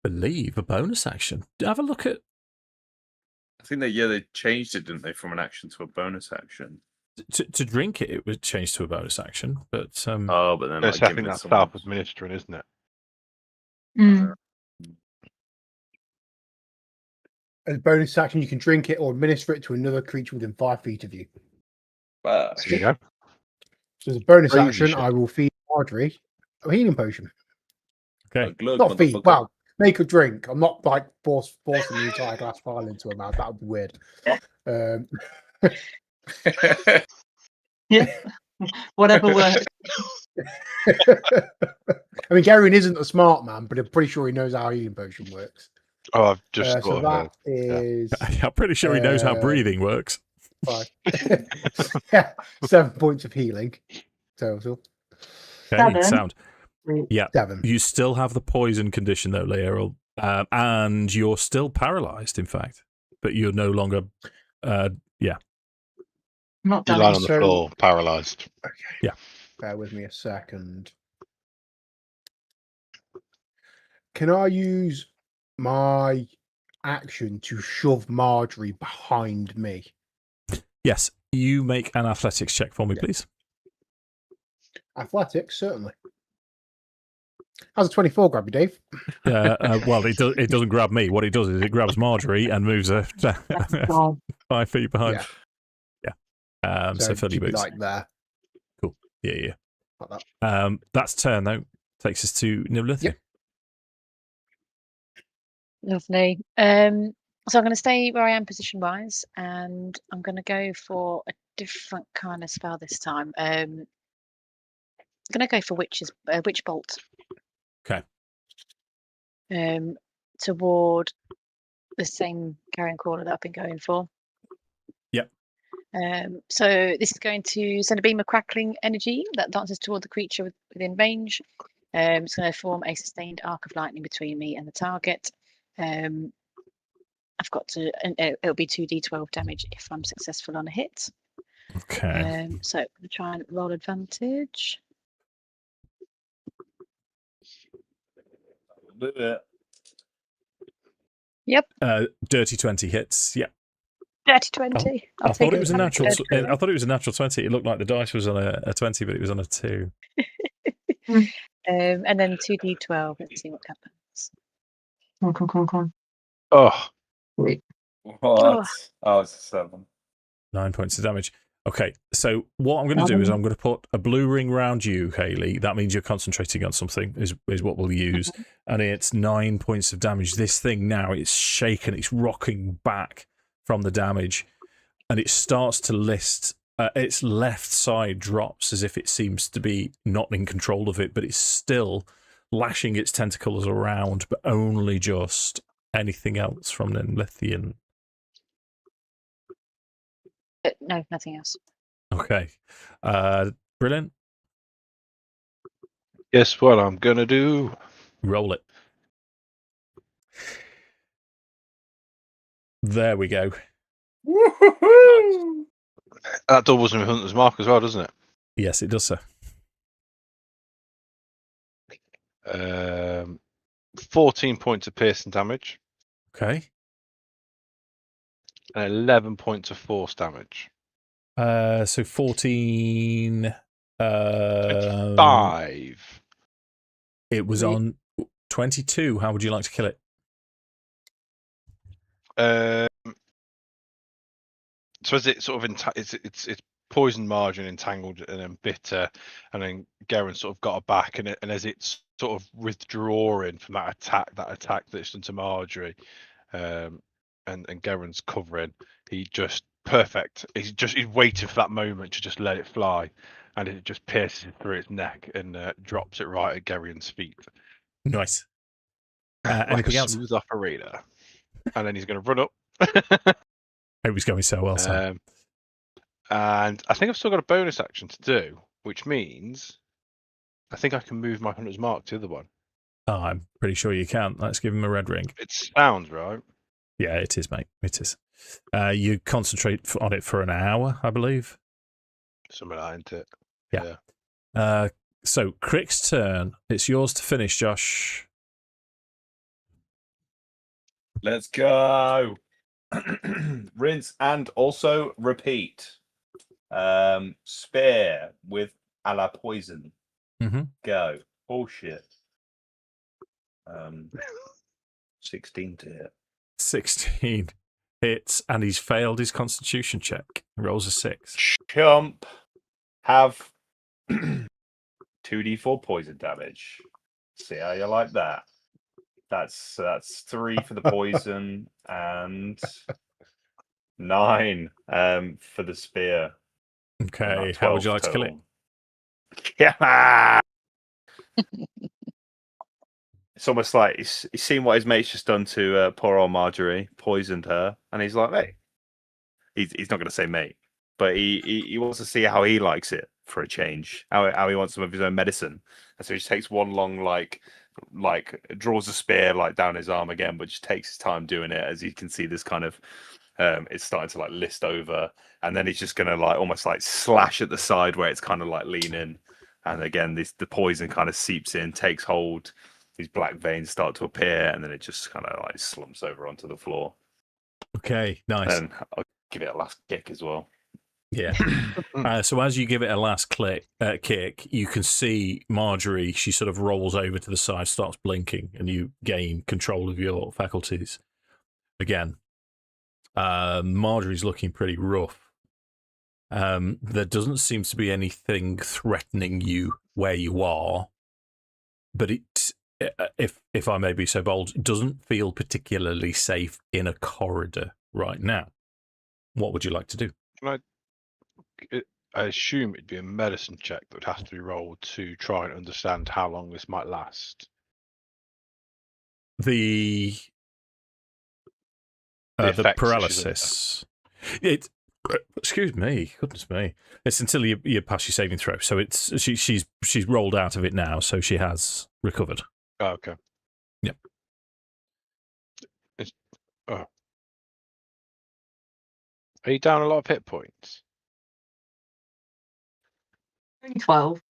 believe a bonus action. Have a look at. I think they changed it, didn't they, from an action to a bonus action? To drink it, it was changed to a bonus action, but but then I think that's self-administering, isn't it? Mm. As a bonus action, you can drink it or administer it to another creature within 5 feet of you. There you go. So as a bonus Crazy action, shit. I will feed Margery a healing potion. Okay. Not feed. Well, make a drink. I'm not like forcing the entire glass vial into her mouth. That would be weird. Yeah. Whatever works. I mean, Gerrion isn't a smart man, but I'm pretty sure he knows how a healing potion works. Oh, I've just So thought that is. I'm pretty sure he knows how breathing works. 5. Yeah, 7 points of healing total. Okay, 7. sound. Yeah. 7. You still have the poison condition, though, Leah, and you're still paralyzed, in fact. But you're no longer. Yeah. Not You done. lie on the floor, paralysed. Okay. Yeah. Bear with me a second. Can I use my action to shove Margery behind me? Yes. You make an athletics check for me, please. Athletics, certainly. How's a 24 grab you, Dave? Well, it doesn't grab me. What it does is it grabs Margery and moves her 5 feet behind. Yeah. So Philly boots. Like there. Cool. Yeah. Like that. That's turn, though. Takes us to Nimlithien. Yep. Lovely. So I'm going to stay where I am position-wise, and I'm going to go for a different kind of spell this time. I'm going to go for Witch Bolt. Okay. Toward the same carrion caller that I've been going for. Yep. So this is going to send a beam of crackling energy that dances toward the creature within range. It's going to form a sustained arc of lightning between me and the target. I've got to, it'll be 2d12 damage if I'm successful on a hit. Okay. So I'm going to try and roll advantage. Do it. Yep. Dirty 20 hits. Yeah. Dirty 20. I thought it was a natural. I thought it was a natural 20. It looked like the dice was on a 20, but it was on a 2. And then 2d12. Let's see what happens. Come on. Oh, Wait. What? Oh, it's a 7. 9 points of damage. Okay, so what I'm going to do is I'm going to put a blue ring round you, Hayley. That means you're concentrating on something, is what we'll use. And it's 9 points of damage. This thing now, it's shaken, it's rocking back from the damage. And it starts to list, its left side drops as if it seems to be not in control of it, but it's still lashing its tentacles around, but only just. Anything else from Nimlithien? No, nothing else. Okay. Brilliant. guess what I'm gonna do? Roll it. There we go. Woohoo! That doubles with Hunter's Mark as well, doesn't it? Yes, it does, sir. 14 points of piercing damage Okay. and 11 points of force damage. So 14. 5. It was on 22. How would you like to kill it? So is it sort of it's poisoned Margery, entangled, and then bitter, and then Gerrion sort of got her back, and as it's sort of withdrawing from that attack that's done to Margery, and Gerrion's covering, he just perfect. He's waiting for that moment to just let it fly, and it just pierces through its neck and drops it right at Gerrion's feet. Nice. Like Anything a else? smooth operator. And then he's going to run up. It was going so well, Sam. And I think I've still got a bonus action to do, which means I think I can move my Hunter's Mark to the other one. Oh, I'm pretty sure you can. Let's give him a red ring. It sounds right. Yeah, it is, mate. It is. You concentrate on it for an hour, I believe. Something like that, isn't it? Yeah. So, Krik's turn. It's yours to finish, Josh. Let's go. Rinse and also repeat. Spear with a la poison. Mm-hmm. Go. Bullshit. 16 to hit. 16 hits, and he's failed his constitution check. He rolls a 6. Chump. Have 2d4 poison damage. See how you like that. That's 3 for the poison and 9 for the spear. Okay, how would you like to kill it? Yeah. It's almost like he's seen what his mate's just done to poor old Margery, poisoned her, and he's like, mate. He's not going to say mate, but he wants to see how he likes it for a change, how he wants some of his own medicine. And so he just takes one long, like draws a spear like down his arm again, but just takes his time doing it. As you can see, this kind of it's starting to like list over, and then he's just going to like almost like slash at the side where it's kind of like leaning, and again the poison kind of seeps in, takes hold. These black veins start to appear, and then it just kind of like slumps over onto the floor. Okay, nice. And I'll give it a last kick as well. Yeah. So as you give it a last kick, you can see Margery. She sort of rolls over to the side, starts blinking, and you gain control of your faculties again. Margery's looking pretty rough. There doesn't seem to be anything threatening you where you are, but it, if I may be so bold, it doesn't feel particularly safe in a corridor right now. What would you like to do? I assume it'd be a medicine check that would have to be rolled to try and understand how long this might last. The paralysis. Excuse me, goodness me. It's until you pass your saving throw. So it's she's rolled out of it now, so she has recovered. Oh, okay. Yep. Are you down a lot of hit points? 12.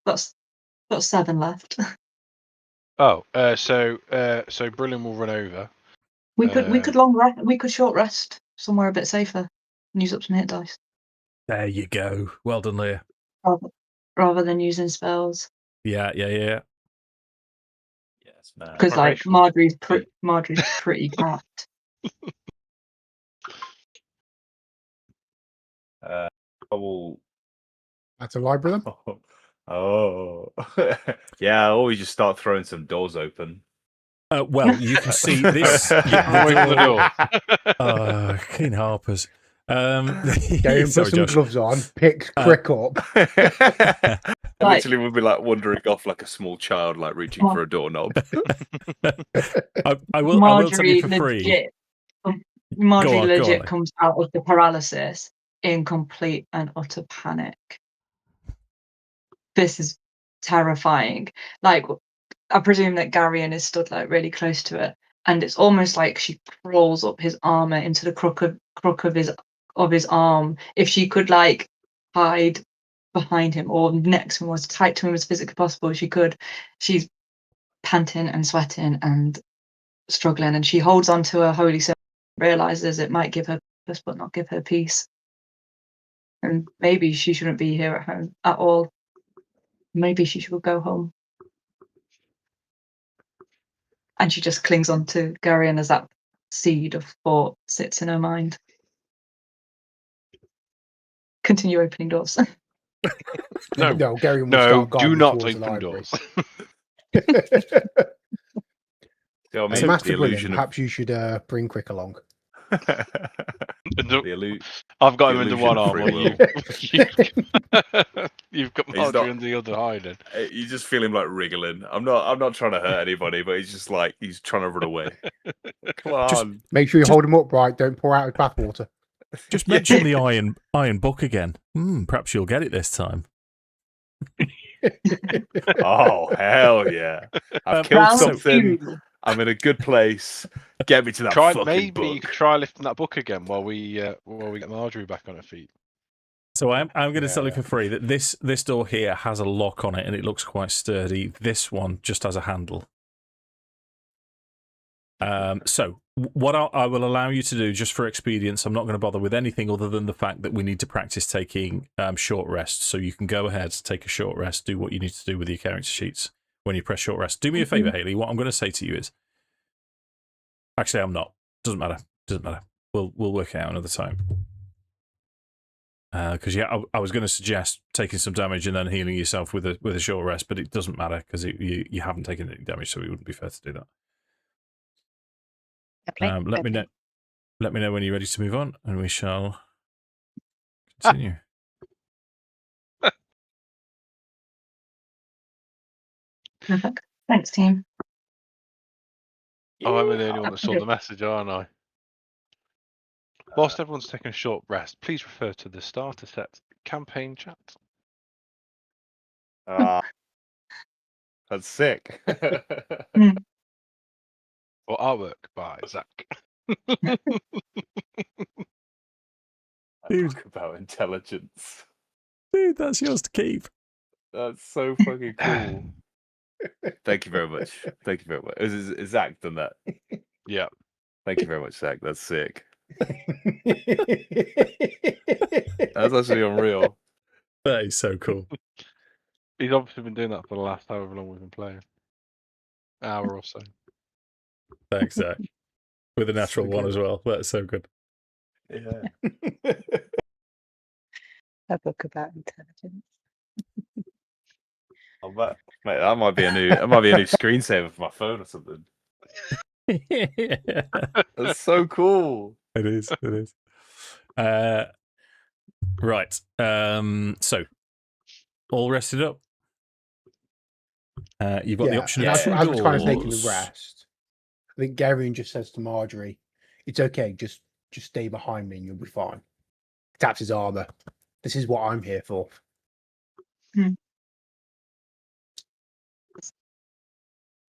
That's 7 left. Oh, so Brillin will run over. We could short rest somewhere a bit safer and use up some hit dice. There you go. Well done, Leah. Rather than using spells. Yeah. Yes, man. Because like Margery's pretty cracked. I will. That's a library then? Oh. Yeah, I always just start throwing some doors open. Well, you can see this. Keen Harpers. Gerrion put some gloves on, picks Krik up. I literally would be like wandering off like a small child, like reaching for a doorknob. I will tell you for free. Margery legit comes out of the paralysis in complete and utter panic. This is terrifying. Like, I presume that Gerrion is stood like really close to it, and it's almost like she crawls up his armor into the crook of his arm. If she could like hide behind him or next to him or as tight to him as physically possible, she could. She's panting and sweating and struggling, and she holds on to her holy symbol, realizes it might give her purpose but not give her peace. And maybe she shouldn't be here at home at all. Maybe she should go home. And she just clings on to Gerrion as that seed of thought sits in her mind. Continue opening doors. No, Gerrion will start do not towards open doors. Master Brillin, perhaps you should bring Krik along. I've got him under one arm. You've got Margery under the other hiding. You just feel him like wriggling. I'm not trying to hurt anybody, but he's just like he's trying to run away. Come on. Make sure you hold him upright. Don't pour out his bathwater. Just mention the iron book again. Perhaps you'll get it this time. Oh hell yeah! I've killed something. I'm in a good place. Get me to that fucking maybe book. you could try lifting that book again while we get Margery back on her feet. So I'm going to tell you for free that this door here has a lock on it and it looks quite sturdy. This one just has a handle. So what I will allow you to do, just for expedience, I'm not going to bother with anything other than the fact that we need to practice taking short rests. So you can go ahead, take a short rest, do what you need to do with your character sheets when you press short rest. Do me a favour, Hayley. What I'm going to say to you is, actually, I'm not. Doesn't matter. We'll work it out another time. Because I was going to suggest taking some damage and then healing yourself with a short rest, but it doesn't matter because you haven't taken any damage, so it wouldn't be fair to do that. Let me know. Let me know when you're ready to move on, and we shall continue. Perfect. Thanks, team. Oh, I'm the only one that saw the message, aren't I? Whilst everyone's taking a short rest, please refer to the starter set campaign chat. That's sick. Or artwork by Zach. Dude. Talk about intelligence. Dude, that's yours to keep. That's so fucking cool. Thank you very much. Thank you very much. Is Zach done that? Yeah. Thank you very much, Zach. That's sick. That's actually unreal. That is so cool. He's obviously been doing that for the last however long we've been playing. Hour or so. Thanks, Zach. With a natural one as well. That's so good. Yeah. A book about intelligence. I bet, mate, that might be a new screensaver for my phone or something. That's so cool. It is. It is. Right. So, all rested up. You've got the option of as two we're doors. kind of taking the rest, I think Gerrion just says to Margery, "It's okay. Just stay behind me, and you'll be fine." Taps his armor. This is what I'm here for.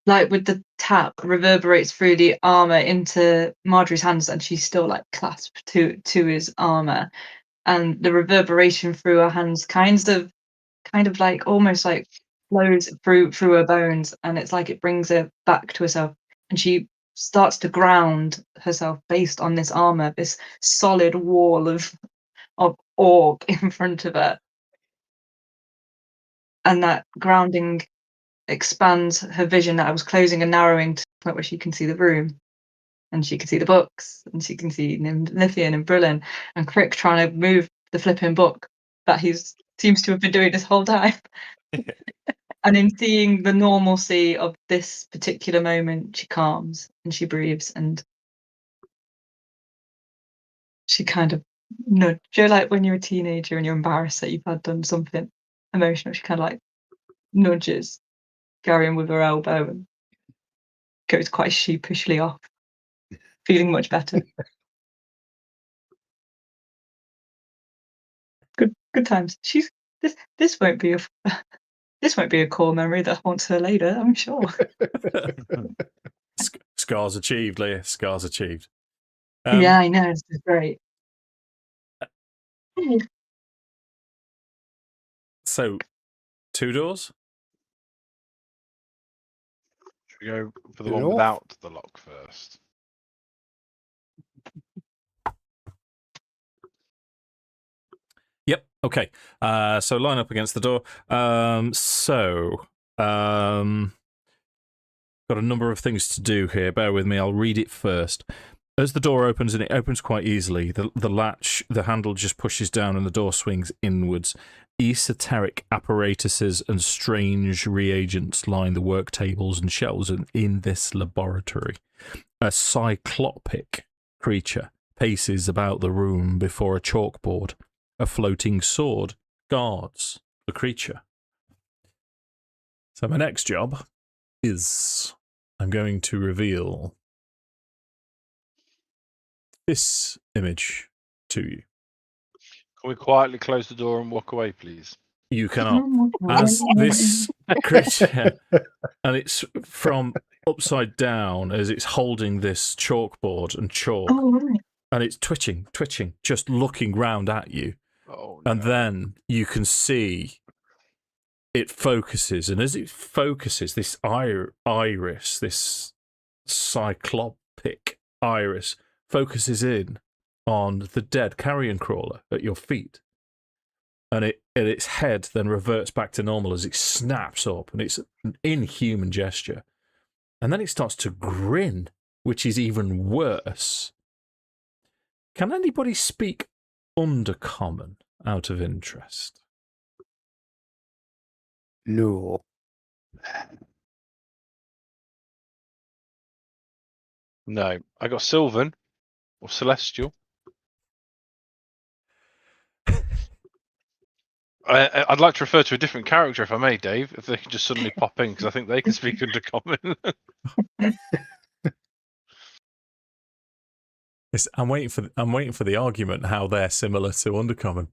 Like with the tap, reverberates through the armor into Margery's hands, and she's still like clasped to his armor, and the reverberation through her hands kind of like almost like flows through her bones, and it's like it brings her back to herself, and she starts to ground herself based on this armor, this solid wall of orc in front of her, and that grounding expands her vision that I was closing and narrowing to the point where she can see the room, and she can see the books, and she can see Nimlithien and Brillin and Krik trying to move the flipping book that he seems to have been doing this whole time. And in seeing the normalcy of this particular moment, she calms and she breathes, and she kind of nudges. You know, like when you're a teenager and you're embarrassed that you've had done something emotional, she kind of like nudges Gerrion with her elbow and goes quite sheepishly off, feeling much better. Good times. This won't be a core memory that haunts her later, I'm sure. Scars achieved, Leah. Scars achieved. Yeah, I know. This is great. So, two doors? Should we go for the one without the lock first? Yep. Okay. So line up against the door. Got a number of things to do here. Bear with me. I'll read it first. As the door opens, and it opens quite easily, the latch, the handle just pushes down and the door swings inwards. Esoteric apparatuses and strange reagents line the work tables and shelves in this laboratory. A cyclopic creature paces about the room before a chalkboard. A floating sword guards the creature. So my next job is I'm going to reveal this image to you. Can we quietly close the door and walk away, please? You cannot. As this creature, and it's from upside down as it's holding this chalkboard and chalk, and it's twitching, just looking round at you. Oh, no. And then you can see it focuses, and as it focuses, this iris, this cyclopic iris, focuses in on the dead carrion crawler at your feet. And its head then reverts back to normal as it snaps up, and it's an inhuman gesture. And then it starts to grin, which is even worse. Can anybody speak Undercommon out of interest? No. No, I got Sylvan or Celestial. I'd like to refer to a different character, if I may, Dave, if they can just suddenly pop in, because I think they can speak under common. I'm waiting for the argument how they're similar to Undercommon.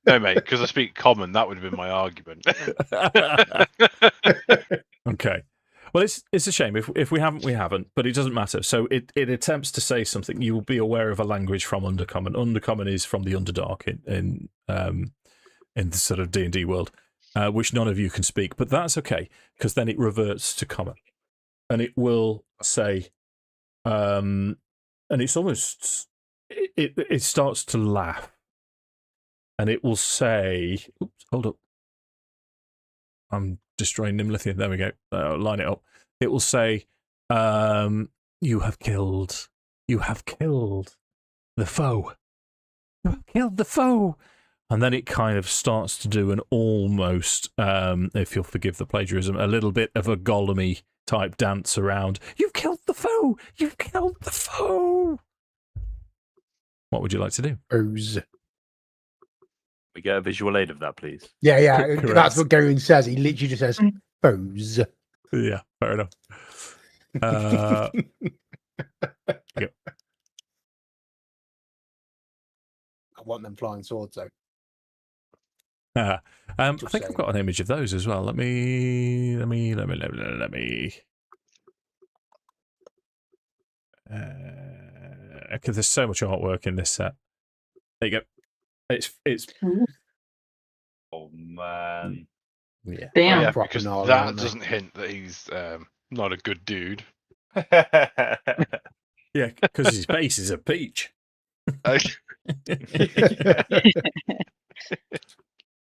No, mate, because I speak common. That would have been my argument. Okay. Well, it's a shame. If we haven't, we haven't. But it doesn't matter. So it attempts to say something. You will be aware of a language from Undercommon. Undercommon is from the Underdark in the sort of D&D world, which none of you can speak. But that's okay, because then it reverts to common, and it will say, and it's almost it starts to laugh, and it will say, "Oops, hold up. I'm destroying Nimlithien. There we go. Line it up. It will say, you have killed the foe. You have killed the foe." And then it kind of starts to do an almost, if you'll forgive the plagiarism, a little bit of a Gollum-y type dance around. You've killed the foe. You've killed the foe. What would you like to do? Foes. We get a visual aid of that, please. Yeah. Correct. That's what Gerrion says. He literally just says foes. Yeah, fair enough. Yep. I want them flying swords though. I think I've got an image of those as well. Let me. Because there's so much artwork in this set. There you go. It's. Oh man. Yeah. Damn. Yeah, Proper because gnarly, that aren't they? doesn't hint that he's not a good dude. Yeah, because his face is a peach.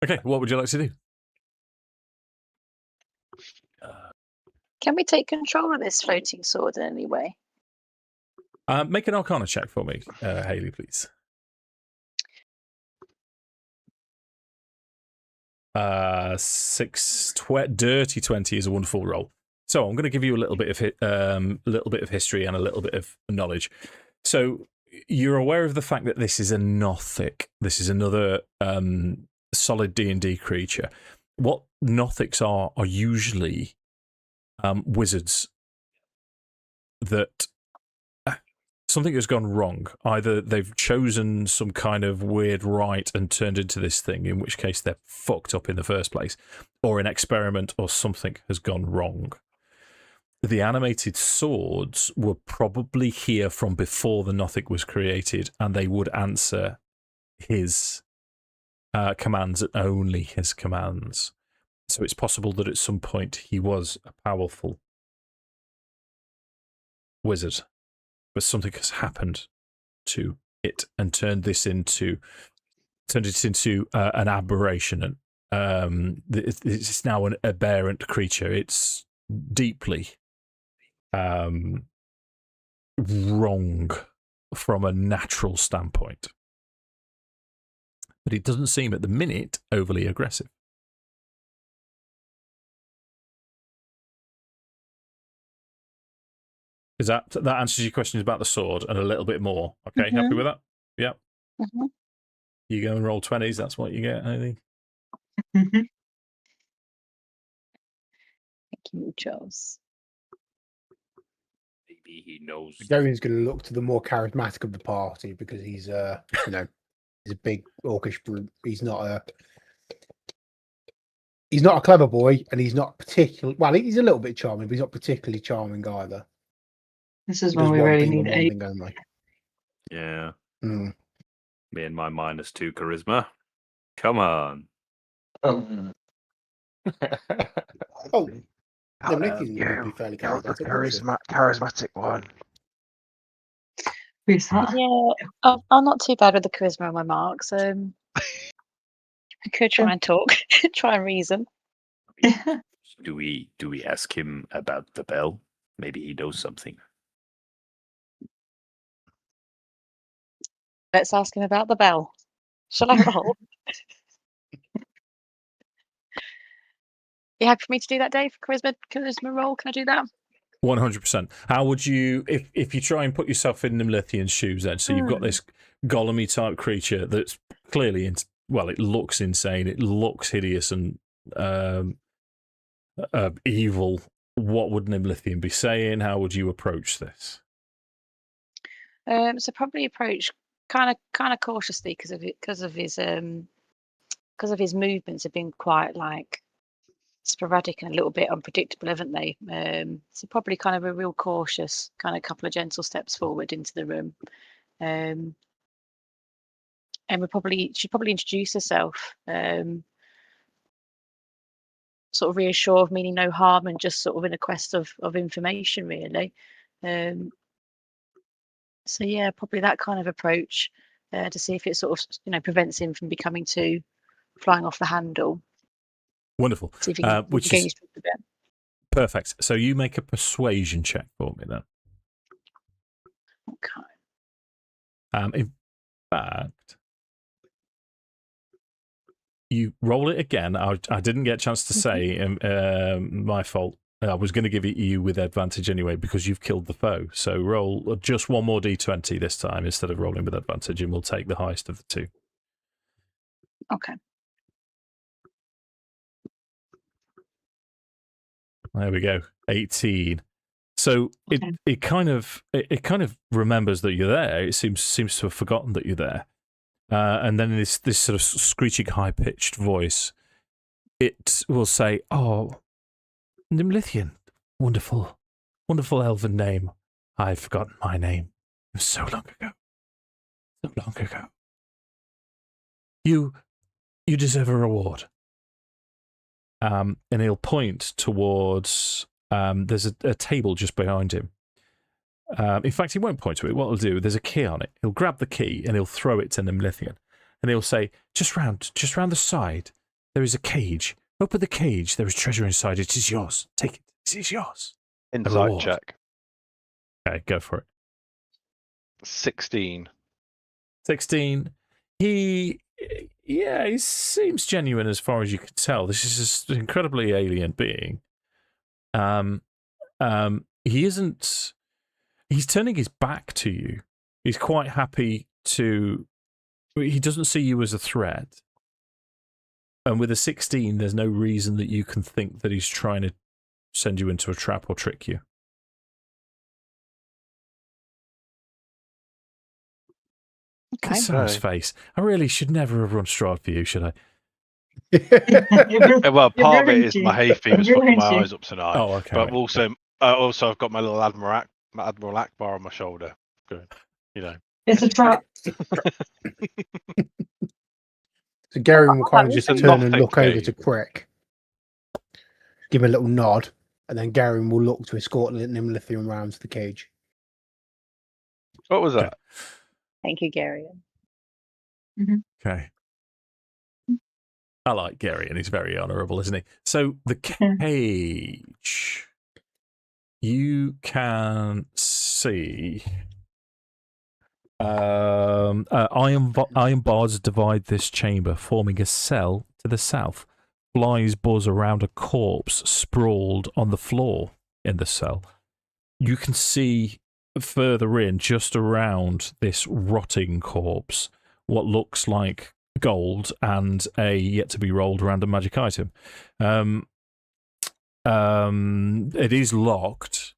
Okay, what would you like to do? Can we take control of this floating sword in any way? Make an Arcana check for me, Hayley, please. Dirty 20 is a wonderful roll. So I'm going to give you a little bit of history and a little bit of knowledge. So you're aware of the fact that this is a Nothic. This is another solid D&D creature. What Nothics are usually wizards that something has gone wrong. Either they've chosen some kind of weird rite and turned into this thing, in which case they're fucked up in the first place, or an experiment or something has gone wrong. The animated swords were probably here from before the Nothic was created, and they would answer his commands and only his commands. So it's possible that at some point he was a powerful wizard, but something has happened to it and turned it into an aberration. And it's now an aberrant creature. It's deeply wrong from a natural standpoint, but it doesn't seem at the minute overly aggressive. Is that answers your questions about the sword and a little bit more? Okay, happy with that? Yeah. Mm-hmm. You go and roll 20s. That's what you get, I think. Thank you, Charles. Maybe he knows. Gerrion's going to look to the more charismatic of the party because he's he's a big orcish brute. He's not a clever boy, and he's not particularly well. He's a little bit charming, but he's not particularly charming either. This is when we really need aid. Yeah. Mm. Me and my -2 charisma. Come on. Oh, Nimlithien would be fairly charismatic one. Who's that? Yeah, I'm not too bad with the charisma on my marks. I could try and talk, try and reason. Do we ask him about the bell? Maybe he knows something. Let's ask him about the bell. Shall I roll? You happy for me to do that, Dave? Charisma roll? Can I do that? 100%. How would you, if you try and put yourself in Nimlithien's shoes then, so you've got this golem-y type creature that's clearly, it looks insane, it looks hideous and evil. What would Nimlithien be saying? How would you approach this? So probably approach kind of cautiously because of his movements have been quite like sporadic and a little bit unpredictable, haven't they? So probably kind of a real cautious kind of couple of gentle steps forward into the room, and she'd probably introduce herself, sort of reassure of meaning no harm and just sort of in a quest of information, really. So yeah, probably that kind of approach to see if it sort of prevents him from becoming too flying off the handle. Wonderful. See if he can which gain is a bit. perfect. So you make a persuasion check for me then. Okay. In fact, you roll it again. I didn't get a chance to say, my fault. I was going to give it you with advantage anyway because you've killed the foe. So roll just one more d20 this time instead of rolling with advantage, and we'll take the highest of the two. Okay. There we go. 18. So it kind of remembers that you're there. It seems to have forgotten that you're there. And then this sort of screeching, high pitched voice, it will say, "Oh, Nimlithien, wonderful elven name. I've forgotten my name. It was so long ago. So long ago. You deserve a reward." And he'll point towards, there's a table just behind him. In fact, he won't point to it. What he'll do, there's a key on it. He'll grab the key and he'll throw it to Nimlithien. And he'll say, just round the side, there is a cage. Open the cage. There is treasure inside. It is yours. Take it. It is yours. Insight check. Okay, go for it. 16. 16. He seems genuine as far as you can tell. This is an incredibly alien being. He isn't. He's turning his back to you. He's quite happy to. He doesn't see you as a threat. And with a 16, there's no reason that you can think that he's trying to send you into a trap or trick you. Okay. Sam's face. I really should never have run Strahd for you, should I? Well, part of it is my hay fever's fucking my eyes up tonight. Oh, okay. But also I've got my little Admiral Akbar on my shoulder. Good. It's a trap. So Gerrion will kind of just It's a turn and nothing look over game. to Krik, give him a little nod, and then Gerrion will look to escort Nimlithien round to the cage. What was that? Thank you, Gerrion. Okay. I like Gerrion. He's very honourable, isn't he? So the cage, you can see iron bars divide this chamber, forming a cell to the south. Flies buzz around a corpse sprawled on the floor in the cell. You can see further in, just around this rotting corpse, what looks like gold and a yet to be rolled random magic item. It is locked,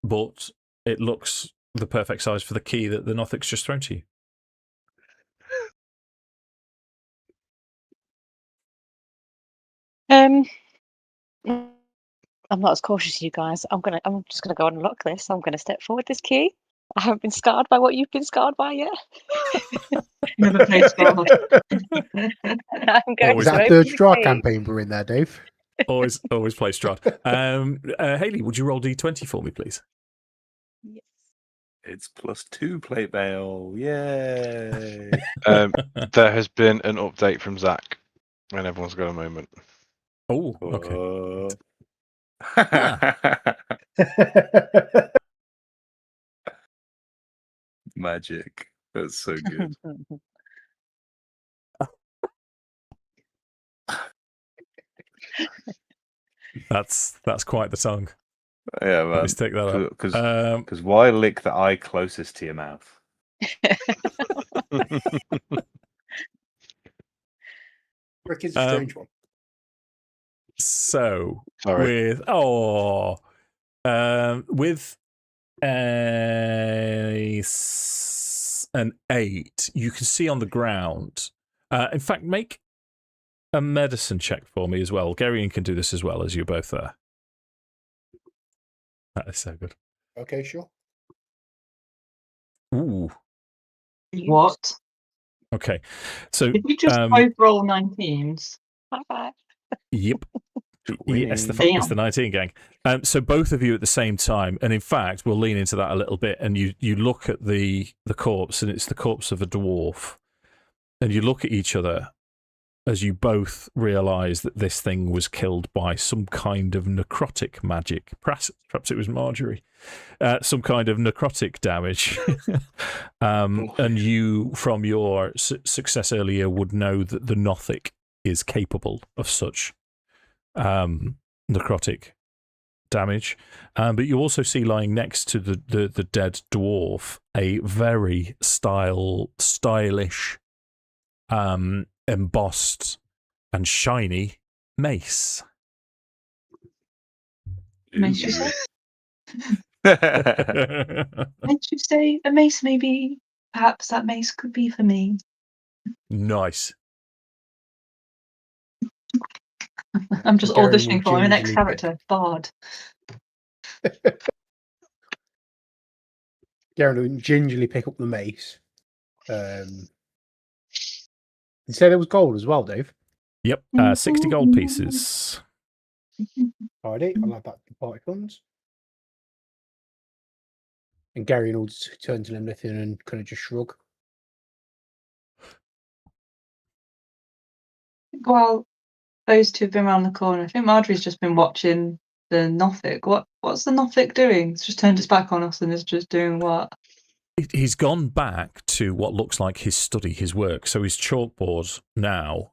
but it looks the perfect size for the key that the Nothic's just thrown to you. I'm not as cautious as you guys. I'm just gonna go and unlock this. I'm gonna step forward this key. I haven't been scarred by what you've been scarred by yet. Never played Strahd. I'm going Is to that a open third the Strahd key. campaign we're in there, Dave? Always play Strahd. Hayley, would you roll D20 for me, please? Yes. It's +2 plate mail. Yay! There has been an update from Zach, and everyone's got a moment. Oh, okay. Magic. That's so good. That's quite the song. Yeah, man. Let's take that up. Because why lick the eye closest to your mouth? Krik is a strange one. So Sorry. with an 8, you can see on the ground. In fact, make a medicine check for me as well. Gerrion can do this as well, as you're both there. That is so good. Okay, sure. Ooh. What? Okay. So Did we just both roll 19s? Yep. It's the 19 gang. So both of you at the same time, and in fact, we'll lean into that a little bit. And you look at the corpse, and it's the corpse of a dwarf, and you look at each other as you both realise that this thing was killed by some kind of necrotic magic. Perhaps it was Margery. Some kind of necrotic damage. And you, from your success earlier, would know that the Nothic is capable of such necrotic damage. But you also see lying next to the dead dwarf a very stylish embossed and shiny mace. Mace, you say? Mace, you say? A mace, maybe? Perhaps that mace could be for me. Nice. I'm just auditioning for my next character, Bard. Gerrion will gingerly pick up the mace. You said there was gold as well, Dave? Yep, 60 gold pieces. Alrighty, I'll have that for party funds. And Gerrion will turn to Nimlithien and kind of just shrug. While those two have been around the corner, I think Margery's just been watching the Nothic. What's the Nothic doing? It's just turned his back on us and is just doing what? He's gone back to what looks like his study, his work. So his chalkboard now,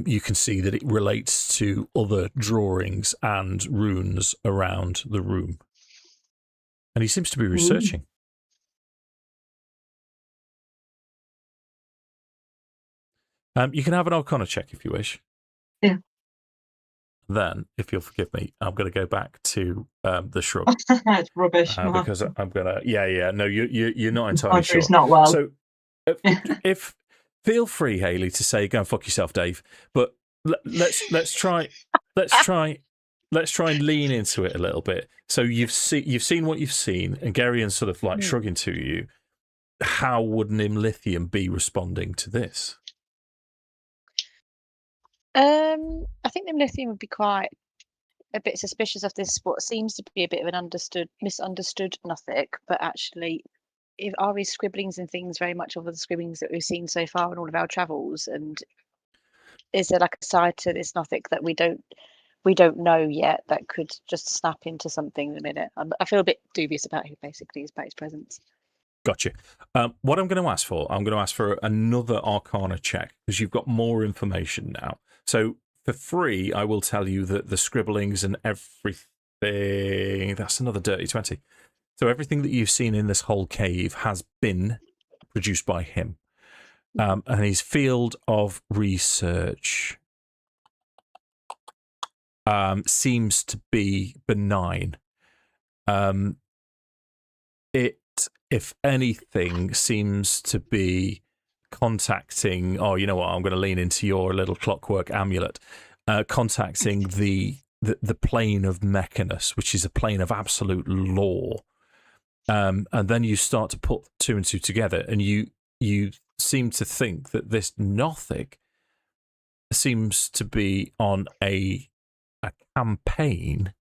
you can see that it relates to other drawings and runes around the room. And he seems to be researching. You can have an Arcana check if you wish. Yeah. Then, if you'll forgive me, I'm going to go back to the shrub. It's rubbish. Because I'm going to... Yeah. No, you're not entirely sure. Margery's not well. So, if feel free, Hayley, to say, "Go and fuck yourself, Dave." But let's try and lean into it a little bit. So you've seen what you've seen, and Gerrion's sort of like shrugging to you. How would Nimlithien be responding to this? I think Nimlithien would be quite a bit suspicious of this. What seems to be a bit of an misunderstood Nothic, but actually, are his scribblings and things very much of the scribblings that we've seen so far in all of our travels? And is there like a side to this Nothic that we don't know yet that could just snap into something in a minute? I feel a bit dubious about him, basically, about his presence. Gotcha. What I'm going to ask for another Arcana check, because you've got more information now. So for free, I will tell you that the scribblings and everything, that's another dirty 20. So everything that you've seen in this whole cave has been produced by him. And his field of research seems to be benign. It, if anything, seems to be contacting, oh, you know what, I'm going to lean into your little clockwork amulet, contacting the plane of Mechanus, which is a plane of absolute law. And then you start to put two and two together, and you seem to think that this Nothic seems to be on a campaign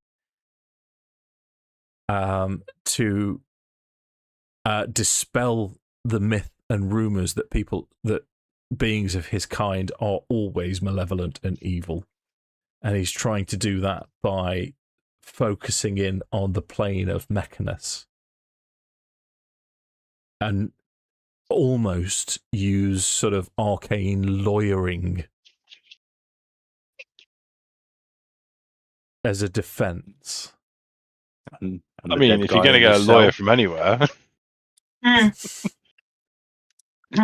to dispel the myth and rumors that beings of his kind are always malevolent and evil. And he's trying to do that by focusing in on the plane of Mechanus and almost use sort of arcane lawyering as a defense. And I mean, if you're going to get a lawyer from anywhere. That's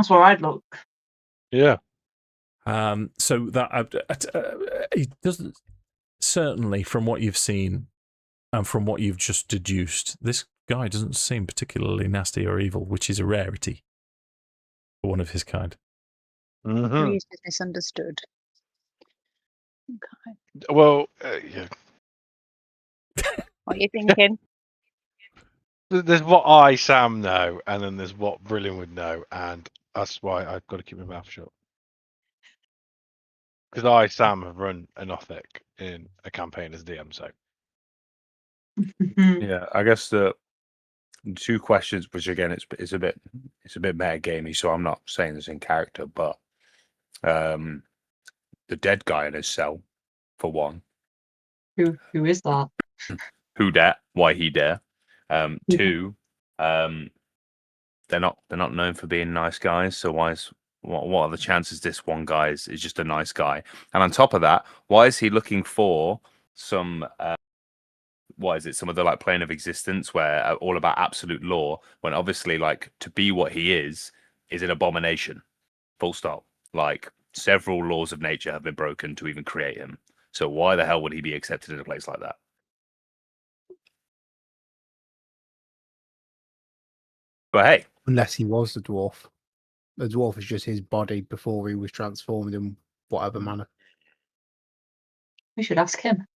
where I'd look. Yeah. So that it doesn't, certainly from what you've seen and from what you've just deduced, this guy doesn't seem particularly nasty or evil, which is a rarity for one of his kind. Mm-hmm. He's misunderstood. Okay. Well, yeah. What are you thinking? There's what Sam, know, and then there's what Brillin would know, and that's why I've got to keep my mouth shut. Because Sam, have run an Othic in a campaign as DM, so. Yeah, I guess the two questions, which again, it's a bit meta gamey, so I'm not saying this in character, but the dead guy in his cell, for one. Who is that? Who dat? Why he dare? Two, they're not known for being nice guys. So what are the chances this one guy is just a nice guy? And on top of that, why is he looking for some? What is it? Some of the plane of existence where all about absolute law, when obviously to be what he is an abomination. Full stop. Several laws of nature have been broken to even create him. So why the hell would he be accepted in a place like that? But hey, unless he was the dwarf. The dwarf is just his body before he was transformed in whatever manner. We should ask him.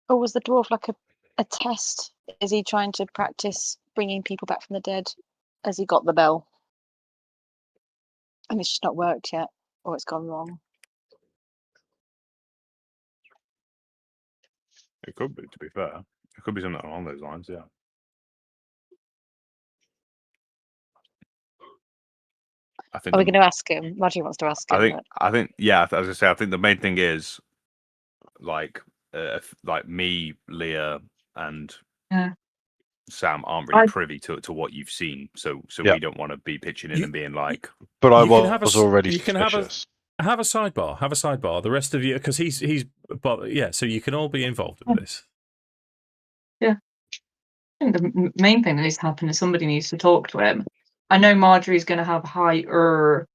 Or was the dwarf like a test? Is he trying to practice bringing people back from the dead as he got the bell? And it's just not worked yet, or it's gone wrong. it could be, to be fair. It could be something along those lines, yeah. I think Are we going to ask him? Margery wants to ask him. I think, yeah. As I say, I think the main thing is me, Leah, and Sam aren't really privy to what you've seen, so we don't want to be pitching in and being like. But I was already suspicious. Have a sidebar. Have a sidebar. The rest of you, because he's, but yeah. So you can all be involved in this. Yeah. I think the main thing that needs to happen is somebody needs to talk to him. I know Margery's going to have higher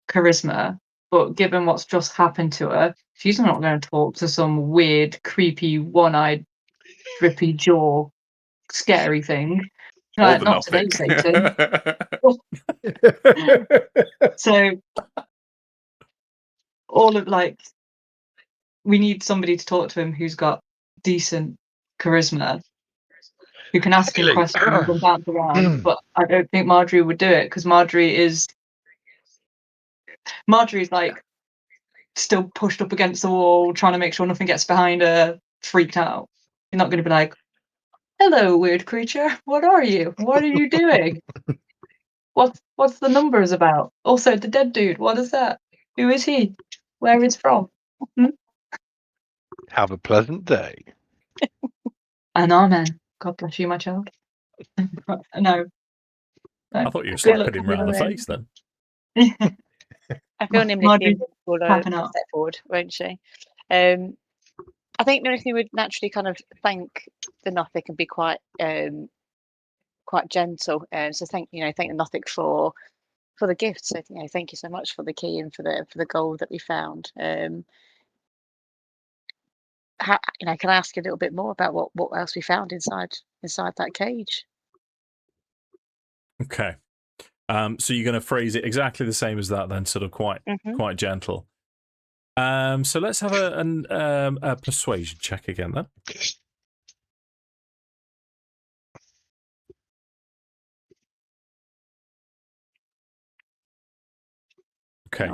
charisma, but given what's just happened to her, she's not going to talk to some weird, creepy, one-eyed, drippy jaw, scary thing. Not today, Satan. So, all of we need somebody to talk to him who's got decent charisma, who can ask him questions and bounce around. But I don't think Margery would do it because Margery's still pushed up against the wall, trying to make sure nothing gets behind her, freaked out. You're not going to be like, "Hello, weird creature. What are you? What are you doing? What's the numbers about? Also, the dead dude. What is that? Who is he? Where is from?" Have a pleasant day. And amen. God bless you, my child. No. I thought you were slapping him round the face then. I feel Nimlithien will step forward, won't she? I think Nimlithien would naturally kind of thank the Nothic and be quite gentle. So thank the Nothic for the gift. So thank you so much for the key and for the gold that we found. Can I ask you a little bit more about what else we found inside that cage? Okay. So you're going to phrase it exactly the same as that, then, sort of quite gentle. So let's have a persuasion check again, then. Okay.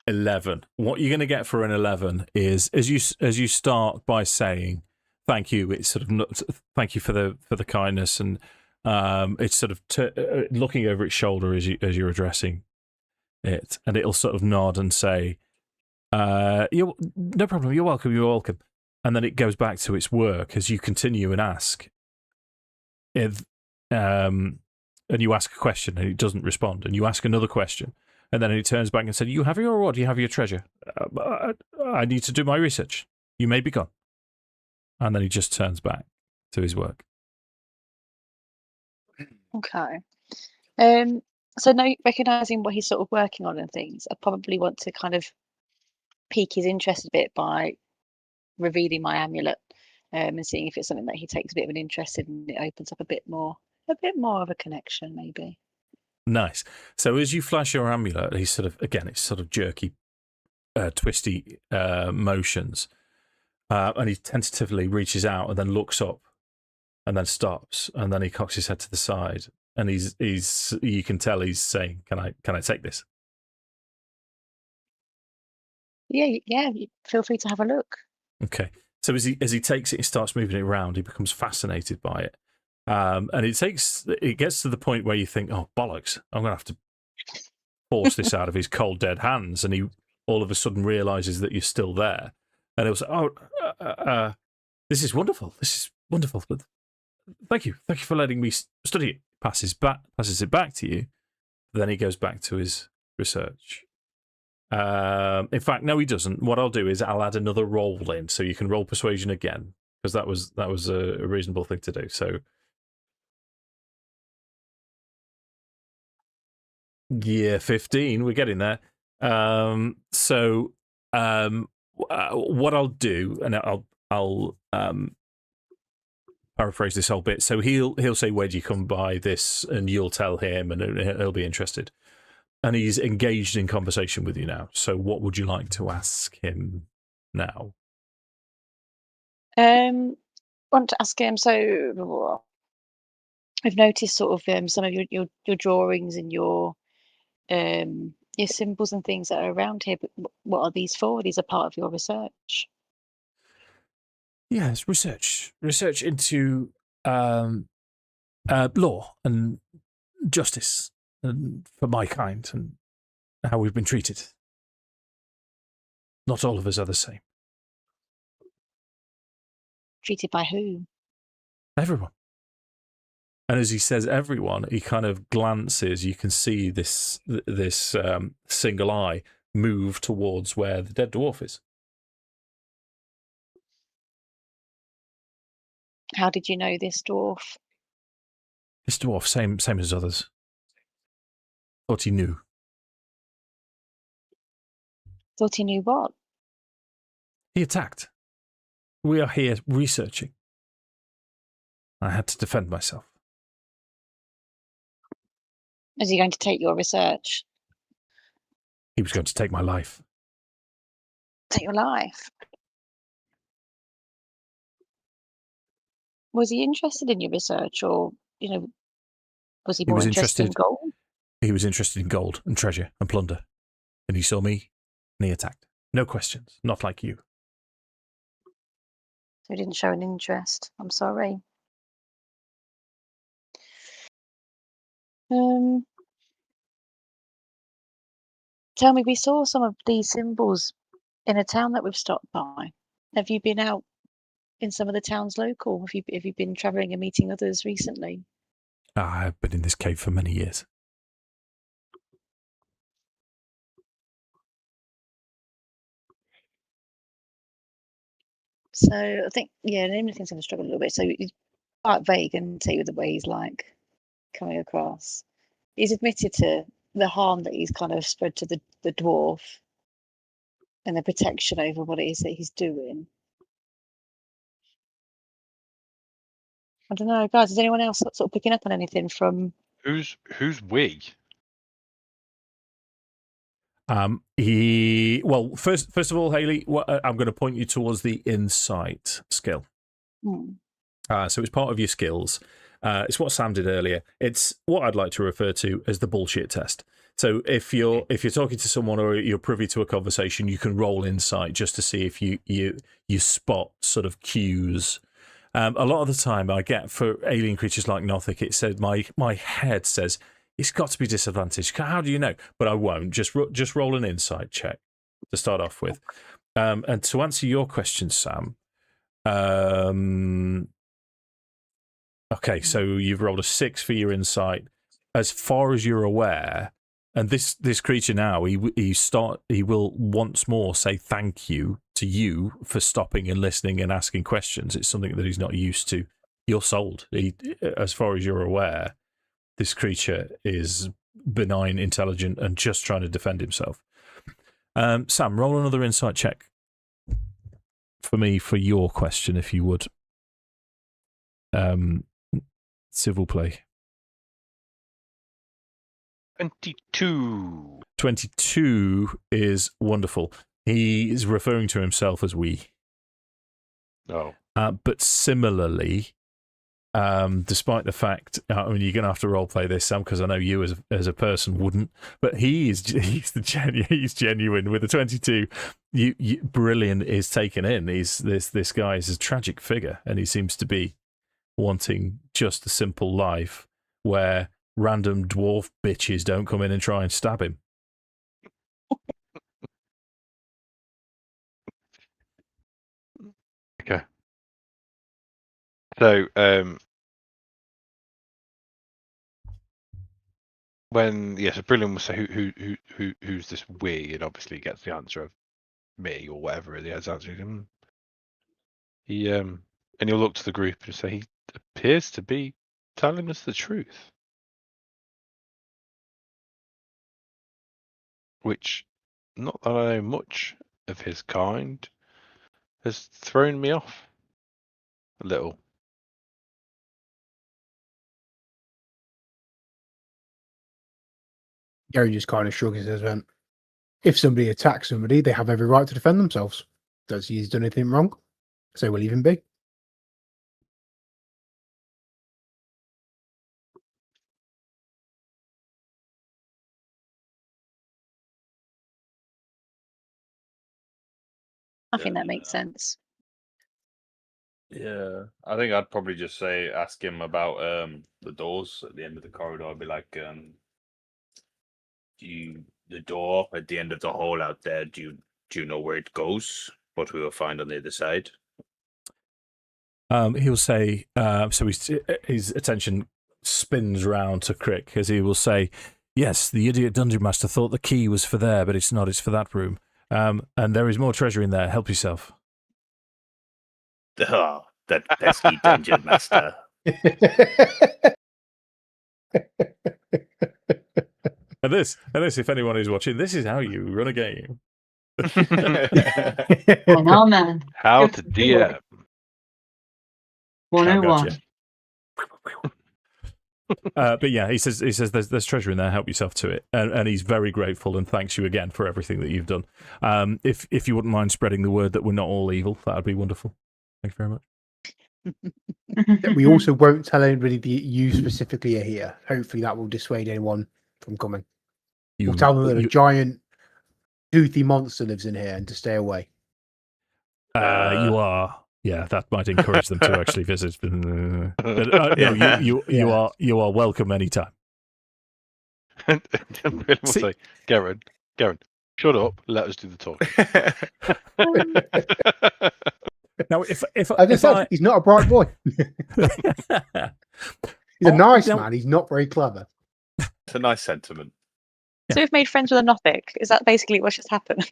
11. What you're going to get for an 11 is as you start by saying thank you. It's sort of thank you for the kindness, and it's sort of looking over its shoulder as you're addressing it, and it'll sort of nod and say, "No problem. You're welcome. You're welcome." And then it goes back to its work as you continue and ask. And you ask a question and it doesn't respond, and you ask another question. And then he turns back and said, "You have your reward, you have your treasure. I need to do my research. You may be gone." And then he just turns back to his work. Okay. So now recognizing what he's sort of working on and things, I probably want to kind of pique his interest a bit by revealing my amulet, and seeing if it's something that he takes a bit of an interest in, and it opens up a bit more of a connection, maybe. Nice. So as you flash your amulet, he's sort of, again, it's sort of jerky, twisty motions, and he tentatively reaches out and then looks up, and then stops, and then he cocks his head to the side, and he's you can tell he's saying, "Can I take this?" Yeah. Feel free to have a look. Okay. So as he takes it, he starts moving it around. He becomes fascinated by it, and it gets to the point where you think, "Oh bollocks! I'm going to have to force this out of his cold dead hands." And he all of a sudden realizes that you're still there, and it was, this is wonderful. This is wonderful. But thank you for letting me study it. Passes it back to you. Then he goes back to his research. In fact, no, he doesn't. What I'll do is I'll add another roll in, so you can roll persuasion again, because that was a reasonable thing to do. So, yeah, 15. We're getting there. What I'll do, and I'll paraphrase this whole bit. So he'll say, "Where'd you come by this?" And you'll tell him, and he'll be interested. And he's engaged in conversation with you now. So what would you like to ask him now? Want to ask him. So I've noticed sort of some of your drawings and your symbols and things that are around here. But what are these for? These are part of your research. Yes, research into law and justice, and for my kind, and how we've been treated. Not all of us are the same. Treated by who? Everyone. And as he says everyone, he kind of glances. You can see this single eye move towards where the dead dwarf is. How did you know this dwarf? This dwarf, same as others. Thought he knew. Thought he knew what? He attacked. We are here researching. I had to defend myself. Is he going to take your research? He was going to take my life. Take your life? Was he interested in your research, or was he more interested in gold? He was interested in gold and treasure and plunder. And he saw me, and he attacked. No questions. Not like you. So he didn't show an interest. I'm sorry. Tell me, we saw some of these symbols in a town that we've stopped by. Have you been out in some of the towns local? Have you been travelling and meeting others recently? I've been in this cave for many years. So I think, Nimlithien's going to struggle a little bit. So he's quite vague, and tell you the way he's like coming across. He's admitted to the harm that he's kind of spread to the dwarf, and the protection over what it is that he's doing. I don't know, guys. Is anyone else sort of picking up on anything from? Who's we? First of all, Hayley, I'm going to point you towards the insight skill. So it's part of your skills. It's what Sam did earlier. It's what I'd like to refer to as the bullshit test. So if you're talking to someone or you're privy to a conversation, you can roll insight just to see if you spot sort of cues. A lot of the time, I get for alien creatures like Nothic, it said my head says it's got to be disadvantaged. How do you know? But I won't. Just roll an insight check to start off with. And to answer your question, Sam. Okay, so you've rolled a 6 for your insight. As far as you're aware, and this creature now, he will once more say thank you to you for stopping and listening and asking questions. It's something that he's not used to. You're sold. As far as you're aware, this creature is benign, intelligent, and just trying to defend himself. Sam, roll another insight check for me for your question, if you would. Civil play. 22. 22 is wonderful. He is referring to himself as we. Oh. But similarly, despite the fact, I mean, you're going to have to roleplay this, Sam, because I know you as a person wouldn't. But he's genuine with the 22. Brillin is taken in. This guy is a tragic figure, and he seems to be wanting just a simple life where random dwarf bitches don't come in and try and stab him. Okay. So, so Brillin will say, who's this we? And obviously gets the answer of me or whatever he has answered him. And he'll look to the group and say, he appears to be telling us the truth. Which, not that I know much of his kind, has thrown me off a little. Gerrion just kind of shrugs and says, if somebody attacks somebody, they have every right to defend themselves. Does he's done anything wrong? So we'll leave him be. I think that makes sense. Yeah, I think I'd probably just ask him about the doors at the end of the corridor. I'd be like, the door at the end of the hall out there, do you know where it goes? What we will find on the other side? He'll say, so his attention spins round to Krik as he will say, yes, the idiot dungeon master thought the key was for there, but it's not, it's for that room. And there is more treasure in there. Help yourself. Oh, that pesky dungeon master. And this, if anyone is watching, this is how you run a game. I know, man. How to DM. 101. But yeah, he says there's treasure in there. Help yourself to it, and he's very grateful and thanks you again for everything that you've done. If you wouldn't mind spreading the word that we're not all evil, that would be wonderful. Thank you very much. We also won't tell anybody that you specifically are here. Hopefully, that will dissuade anyone from coming. We'll tell them that a giant, toothy monster lives in here and to stay away. You are. Yeah, that might encourage them to actually visit. But no, you are welcome anytime. And we'll say, Gerrion, shut up. Let us do the talking. Now, if he's not a bright boy. He's a nice man. He's not very clever. It's a nice sentiment. So we've made friends with a Nothic. Is that basically what just happened?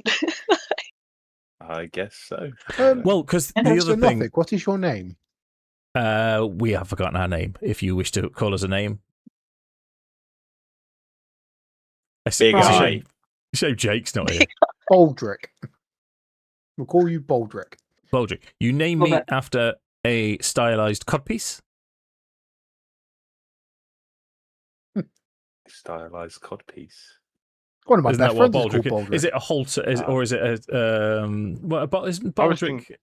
I guess so. Well, because the other thing... Nothic, what is your name? We have forgotten our name, if you wish to call us a name. Big Eye. Shame Jake's not here. Baldric. We'll call you Baldric. Baldric. You name me after a stylized codpiece? Stylized codpiece. One of my best friends is called Baldric. Is it a halter, or is it a isn't Baldric?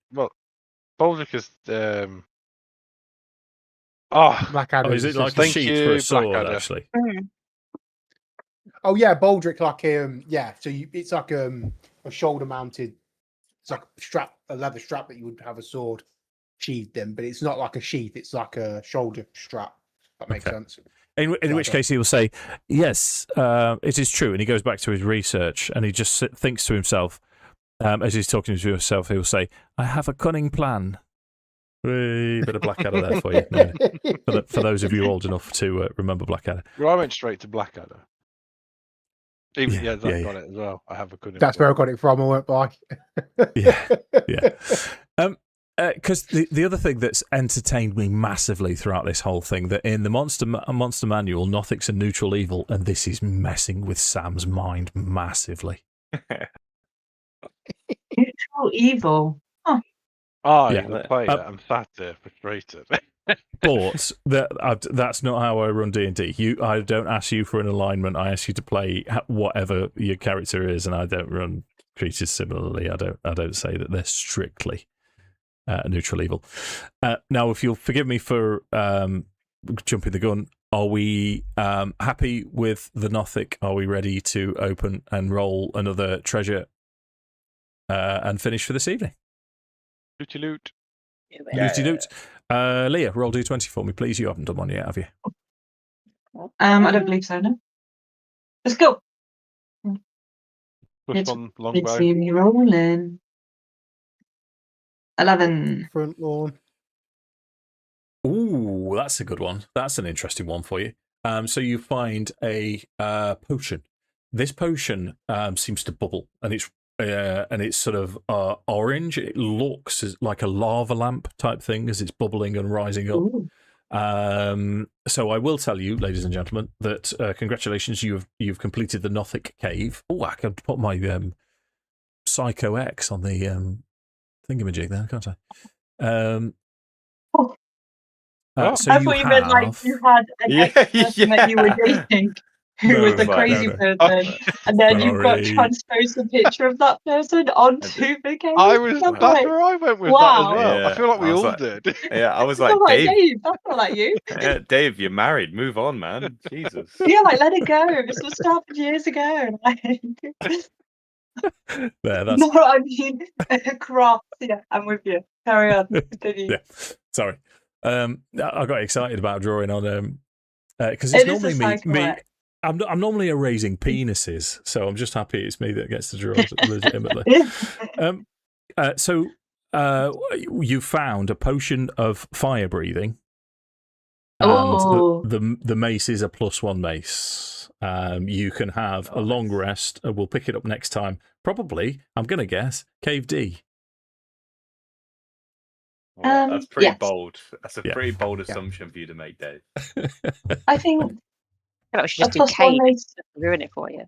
Baldric is Blackadder. Oh, is it like a sheath for a sword? Actually. Oh yeah, Baldric, like so it's like a shoulder mounted. It's like a leather strap that you would have a sword sheathed in, but it's not like a sheath. It's like a shoulder strap. That makes sense. In which case he will say, yes, it is true. And he goes back to his research and he just thinks to himself, as he's talking to himself, he will say, I have a cunning plan. Bit of Blackadder there for you. No, for those of you old enough to remember Blackadder. Well, I went straight to Blackadder. Got it as well. I have a cunning That's where I got it from. I went by. yeah. Because the other thing that's entertained me massively throughout this whole thing, that in the monster manual, Nothic's a neutral evil, and this is messing with Sam's mind massively. Neutral evil. Huh. The player. I'm sat there frustrated. But that's not how I run D&D. I don't ask you for an alignment. I ask you to play whatever your character is, and I don't run creatures similarly. I don't say that they're strictly neutral evil. Now, if you'll forgive me for jumping the gun, are we happy with the Nothic? Are we ready to open and roll another treasure and finish for this evening? Looty loot. Looty loot. Leah, roll D20 for me, please. You haven't done one yet, have you? I don't believe so, no. Let's go. Plus one longbow. See me rolling. 11. Front lawn. Ooh, that's a good one. That's an interesting one for you. So you find a potion. This potion seems to bubble, and it's sort of orange. It looks like a lava lamp type thing as it's bubbling and rising up. So I will tell you, ladies and gentlemen, that congratulations, you've completed the Nothic cave. Oh, I can put my Psycho X on the thingamajig there, can't I? So I thought you meant like you had an ex-person that you were dating who was a crazy person, and then you've got transposed the picture of that person onto the cave. That's where I went with that as well. Yeah, I feel like we all did. Yeah, I was like, Dave, that's not like you. Yeah, Dave, you're married. Move on, man. Jesus. Yeah, like let it go. This was started years ago. That's... No, I mean craft. Yeah, I'm with you. Carry on. Continue. Yeah, sorry. I got excited about drawing on because it's normally me. I'm normally erasing penises, so I'm just happy it's me that gets to draw legitimately. So you found a potion of fire breathing, and the mace is a +1 mace. You can have a long rest. We'll pick it up next time. Probably, I'm going to guess, Cave D. Well, that's pretty bold. That's a pretty bold assumption for you to make, Dave. I think I should just do cave to ruin it for you.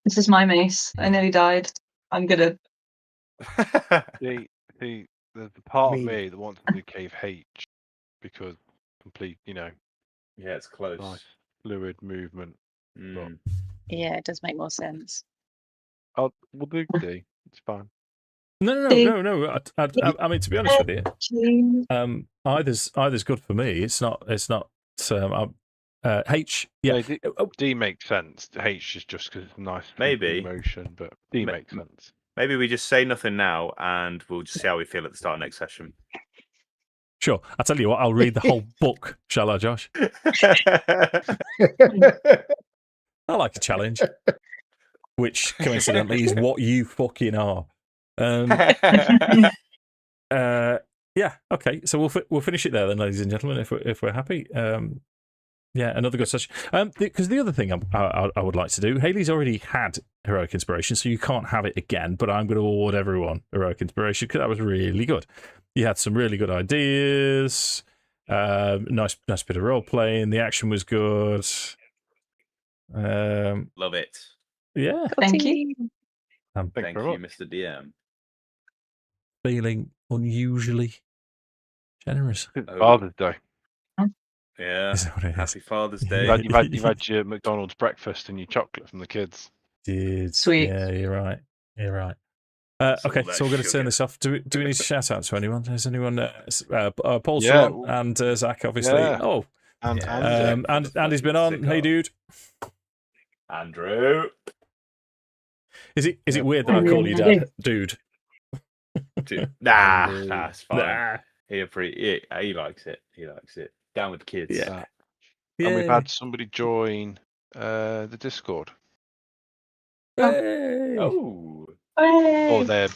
This is my mace. I nearly died. I'm gonna. The part of me that wants to do Cave H because complete, Yeah, it's close. Nice fluid movement. Mm. Yeah, it does make more sense. We'll do D. It's fine. No. I mean, to be honest with you, either's good for me. It's not. H. Yeah, D makes sense. H is just because it's a nice motion, but D makes sense. Maybe we just say nothing now, and we'll just see how we feel at the start of next session. Sure. I'll tell you what. I'll read the whole book, shall I, Josh? I like a challenge, which coincidentally is what you fucking are. Yeah. Okay. So we'll finish it there then, ladies and gentlemen, if we're happy. Yeah, another good session. Because the other thing I would like to do, Hayley's already had Heroic Inspiration, so you can't have it again, but I'm going to award everyone Heroic Inspiration because that was really good. You had some really good ideas, nice bit of role-playing, the action was good. Love it. Yeah. Thank you. Thank you, Mr. DM. Feeling unusually generous. Father's Day. Yeah. Happy Father's Day. You've had your McDonald's breakfast and your chocolate from the kids. Sweet. Yeah, you're right. Okay, so we're going to turn this off. Do we need to shout out to anyone? Has anyone? Paul's on and Zach, obviously. Yeah. Oh, and Andy's been on. Hey, dude. Andrew. Is it weird that I call you Dad, dude? Nah, it's fine. Nah. He likes it. Down with the kids. Yeah. And we've had somebody join the Discord. Hey. Oh. Or they're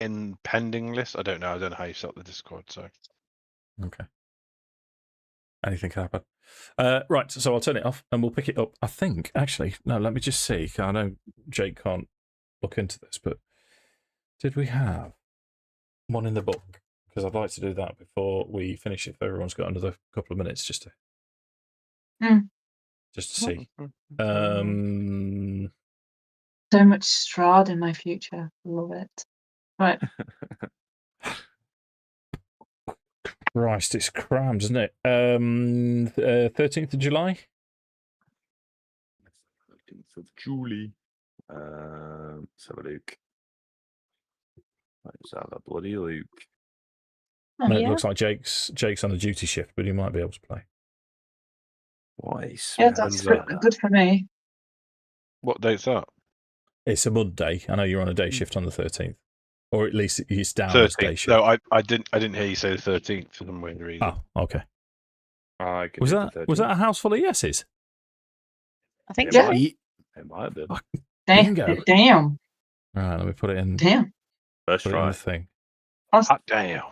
in pending list. I don't know how you set up the Discord. So. Okay. Anything can happen. Right, so I'll turn it off and we'll pick it up. I think, actually, no, let me just see. I know Jake can't look into this, but did we have one in the book? Because I'd like to do that before we finish. If everyone's got another couple of minutes, just to see. So much Strahd in my future. Love it. Right. Christ, it's crammed, isn't it? 13th of July? 13th of July. Let's have a look. Let's have a bloody look. It looks like Jake's on a duty shift, but he might be able to play. Yeah, that's good for me. What date's that? It's a Monday. I know you're on a day shift on the 13th. Or at least he's down as day 13th. shift. No, I didn't hear you say the 13th for some weird reason. Oh, okay. Was that a house full of yeses? I think Yeah. It might have been. Bingo. Damn. All right, let me put it in. Damn. First Put it in try. the thing. Hot damn.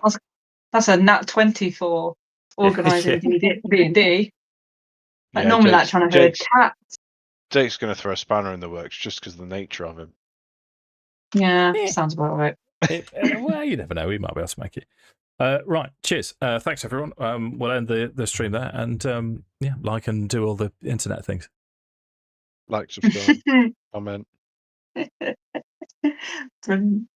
That's a nat 20 for organising D&D. Like Yeah, normally like trying to herd cats. Jake's going to throw a spanner in the works just because of the nature of him. Yeah, sounds about right. Well, you never know. We might be able to make it. Right. Cheers. Thanks, everyone. We'll end the stream there and like and do all the internet things. Like, subscribe, comment. Brilliant.